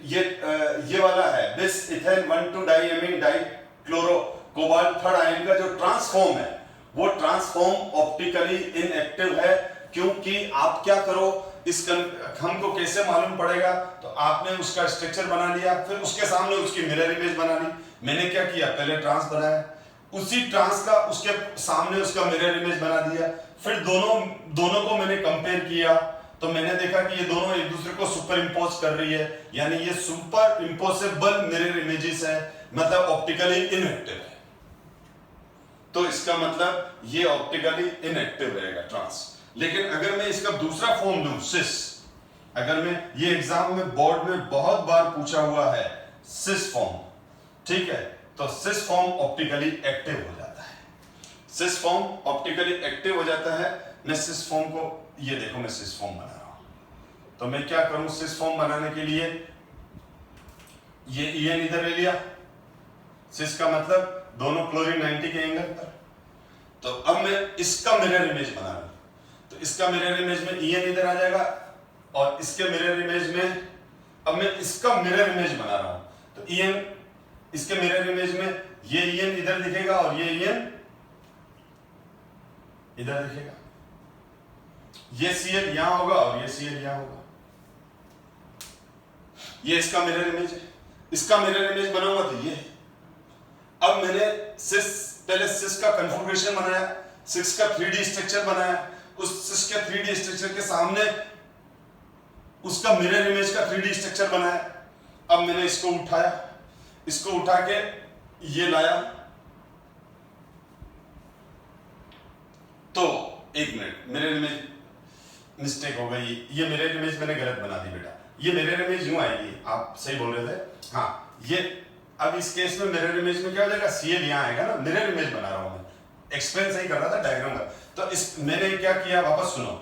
ये वाला है bis ethane one two diamine dichloro cobalt third ion का जो ट्रांसफॉर्म है, वो ट्रांसफॉर्म ऑप्टिकली इनएक्टिव है, क्योंकि आप क्या करो, इस हमको कैसे मालूम पड़ेगा, तो आपने उसका स्ट्रक्चर बना लिया, फिर उसके सामने उसकी मिरर इमेज बना ली। मैंने क्या किया, पहले ट्रांस बनाया, उसी ट्रांस का उसके सामने उसका मिरर इमेज बना दिया, फिर दोनों को मैंने कंपेयर किया, तो मैंने देखा कि ये दोनों एक दूसरे को सुपर इंपोज कर रही है, यानी ये सुपर इंपोजेबल मिरर इमेजेस है, मतलब ऑप्टिकली इनएक्टिव है। तो इसका मतलब ये ऑप्टिकली इनएक्टिव रहेगा ट्रांस। लेकिन अगर मैं इसका दूसरा फॉर्म लूं, सिस, अगर मैं ये एग्जाम में बोर्ड में बहुत बार पूछा हुआ है सिस फॉर्म, ठीक है, तो सिस फॉर्म ऑप्टिकली एक्टिव हो जाता है, सिस फॉर्म ऑप्टिकली एक्टिव हो जाता है। मैं सिस फॉर्म को, ये देखो मैं सिस फॉर्म बना रहा हूं, तो मैं क्या करूं, सिस फॉर्म बनाने के लिए ये ईएन इधर ले लिया, सिस का मतलब दोनों क्लोरीन 90 के एंगल पर, तो अब मैं इसका मिरर इमेज बना रहा हूं, तो इसका मिरर इमेज में ईएन इधर आ जाएगा, और इसके मिरर इमेज में अब मैं इसका मिरर इमेज बना रहा हूं, तो ईएन, इसके मिरर इमेज में ये ईएन इधर दिखेगा और ये ईएन इधर दिखेगा, ये सीएल यहां होगा और ये सीएल यहां होगा, ये इसका मिरर इमेज है। इसका मिरर इमेज बनाऊंगा तो ये है। अब मैंने पहले सिस का कन्फिगरेशन बनाया, सिस का 3D स्ट्रक्चर बनाया, उस सिस के 3D स्ट्रक्चर के सामने उसका मिरर इमेज का 3D स्ट्रक्चर बनाया। अब मैंने इसको उठाया, इसको उठा के ये लाया, तो एक मिनट, मिरर इमेज मिस्टेक हो गई, ये मिरर इमेज मैंने गलत बना दी बेटा, ये मिरर इमेज यूं आएगी, आप सही बोल रहे थे, हाँ, ये अब इस केस में मिरर इमेज में क्या हो जाएगा, सीएल यहां आएगा ना, मिरर इमेज बना रहा हूं मैं, एक्सप्लेन सही कर रहा था डायग्राम का। तो इस मैंने क्या किया, वापस सुनो,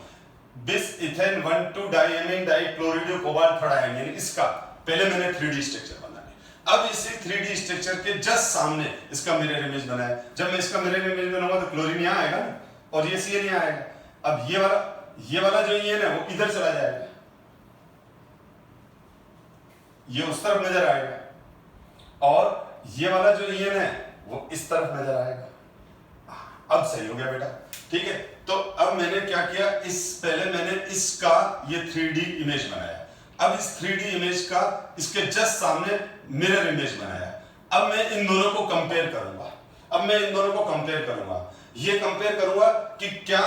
bis ethane one two diamine dichlorido cobalt third ion, यानी इसका पहले मैंने 3D स्ट्रक्चर बना लिया। अब इसी 3D स्ट्रक्चर के जस्ट सामने इसका मिरर इमेज बनाया। जब मैं इसका मिरर इमेज बनाऊंगा तो क्लोरीन यहां आएगा ना, और ये सीएल यहां आएगा। अब ये वाला जो ईएन है वो इधर चला जाएगा, ये उस तरफ नजर आएगा, और ये वाला जो ईएन है वो इस तरफ नजर आएगा। अब सही हो गया बेटा, ठीक है। तो अब मैंने क्या किया, पहले मैंने इसका ये 3D इमेज बनाया, अब इस 3D इमेज का इसके जस्ट सामने मिरर इमेज बनाया। अब मैं इन दोनों को कंपेयर करूंगा, ये कंपेयर करूंगा कि क्या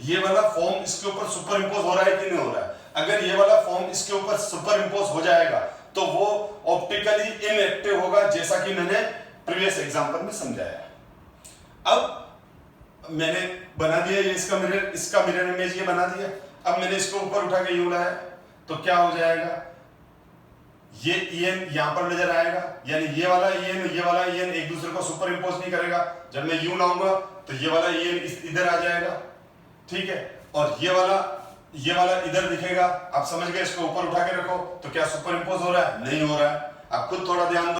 ये वाला फॉर्म इसके ऊपर सुपर इंपोज हो रहा है कि नहीं हो रहा है। अगर ये वाला फॉर्म इसके ऊपर सुपर इंपोज हो जाएगा तो वो ऑप्टिकली इनएक्टिव होगा, जैसा कि मैंने प्रीवियस एग्जांपल में समझाया। अब मैंने बना दिया ये इसका मिरर इमेज ये बना दिया। अब मैंने इसको ऊपर उठा के यूं लाया, तो क्या हो जाएगा, ये ईएन यहां पर नजर आएगा, यानी ये वाला ईएन एक दूसरे को सुपर इंपोज नहीं करेगा। जब मैं यूं लाऊंगा तो ये वाला ईएन इधर आ जाएगा, ठीक है, और ये वाला इधर दिखेगा। आप समझ गए, इसको ऊपर उठा के रखो, तो क्या सुपर इंपोज हो रहा है, नहीं हो रहा है। आप खुद थोड़ा ध्यान दो।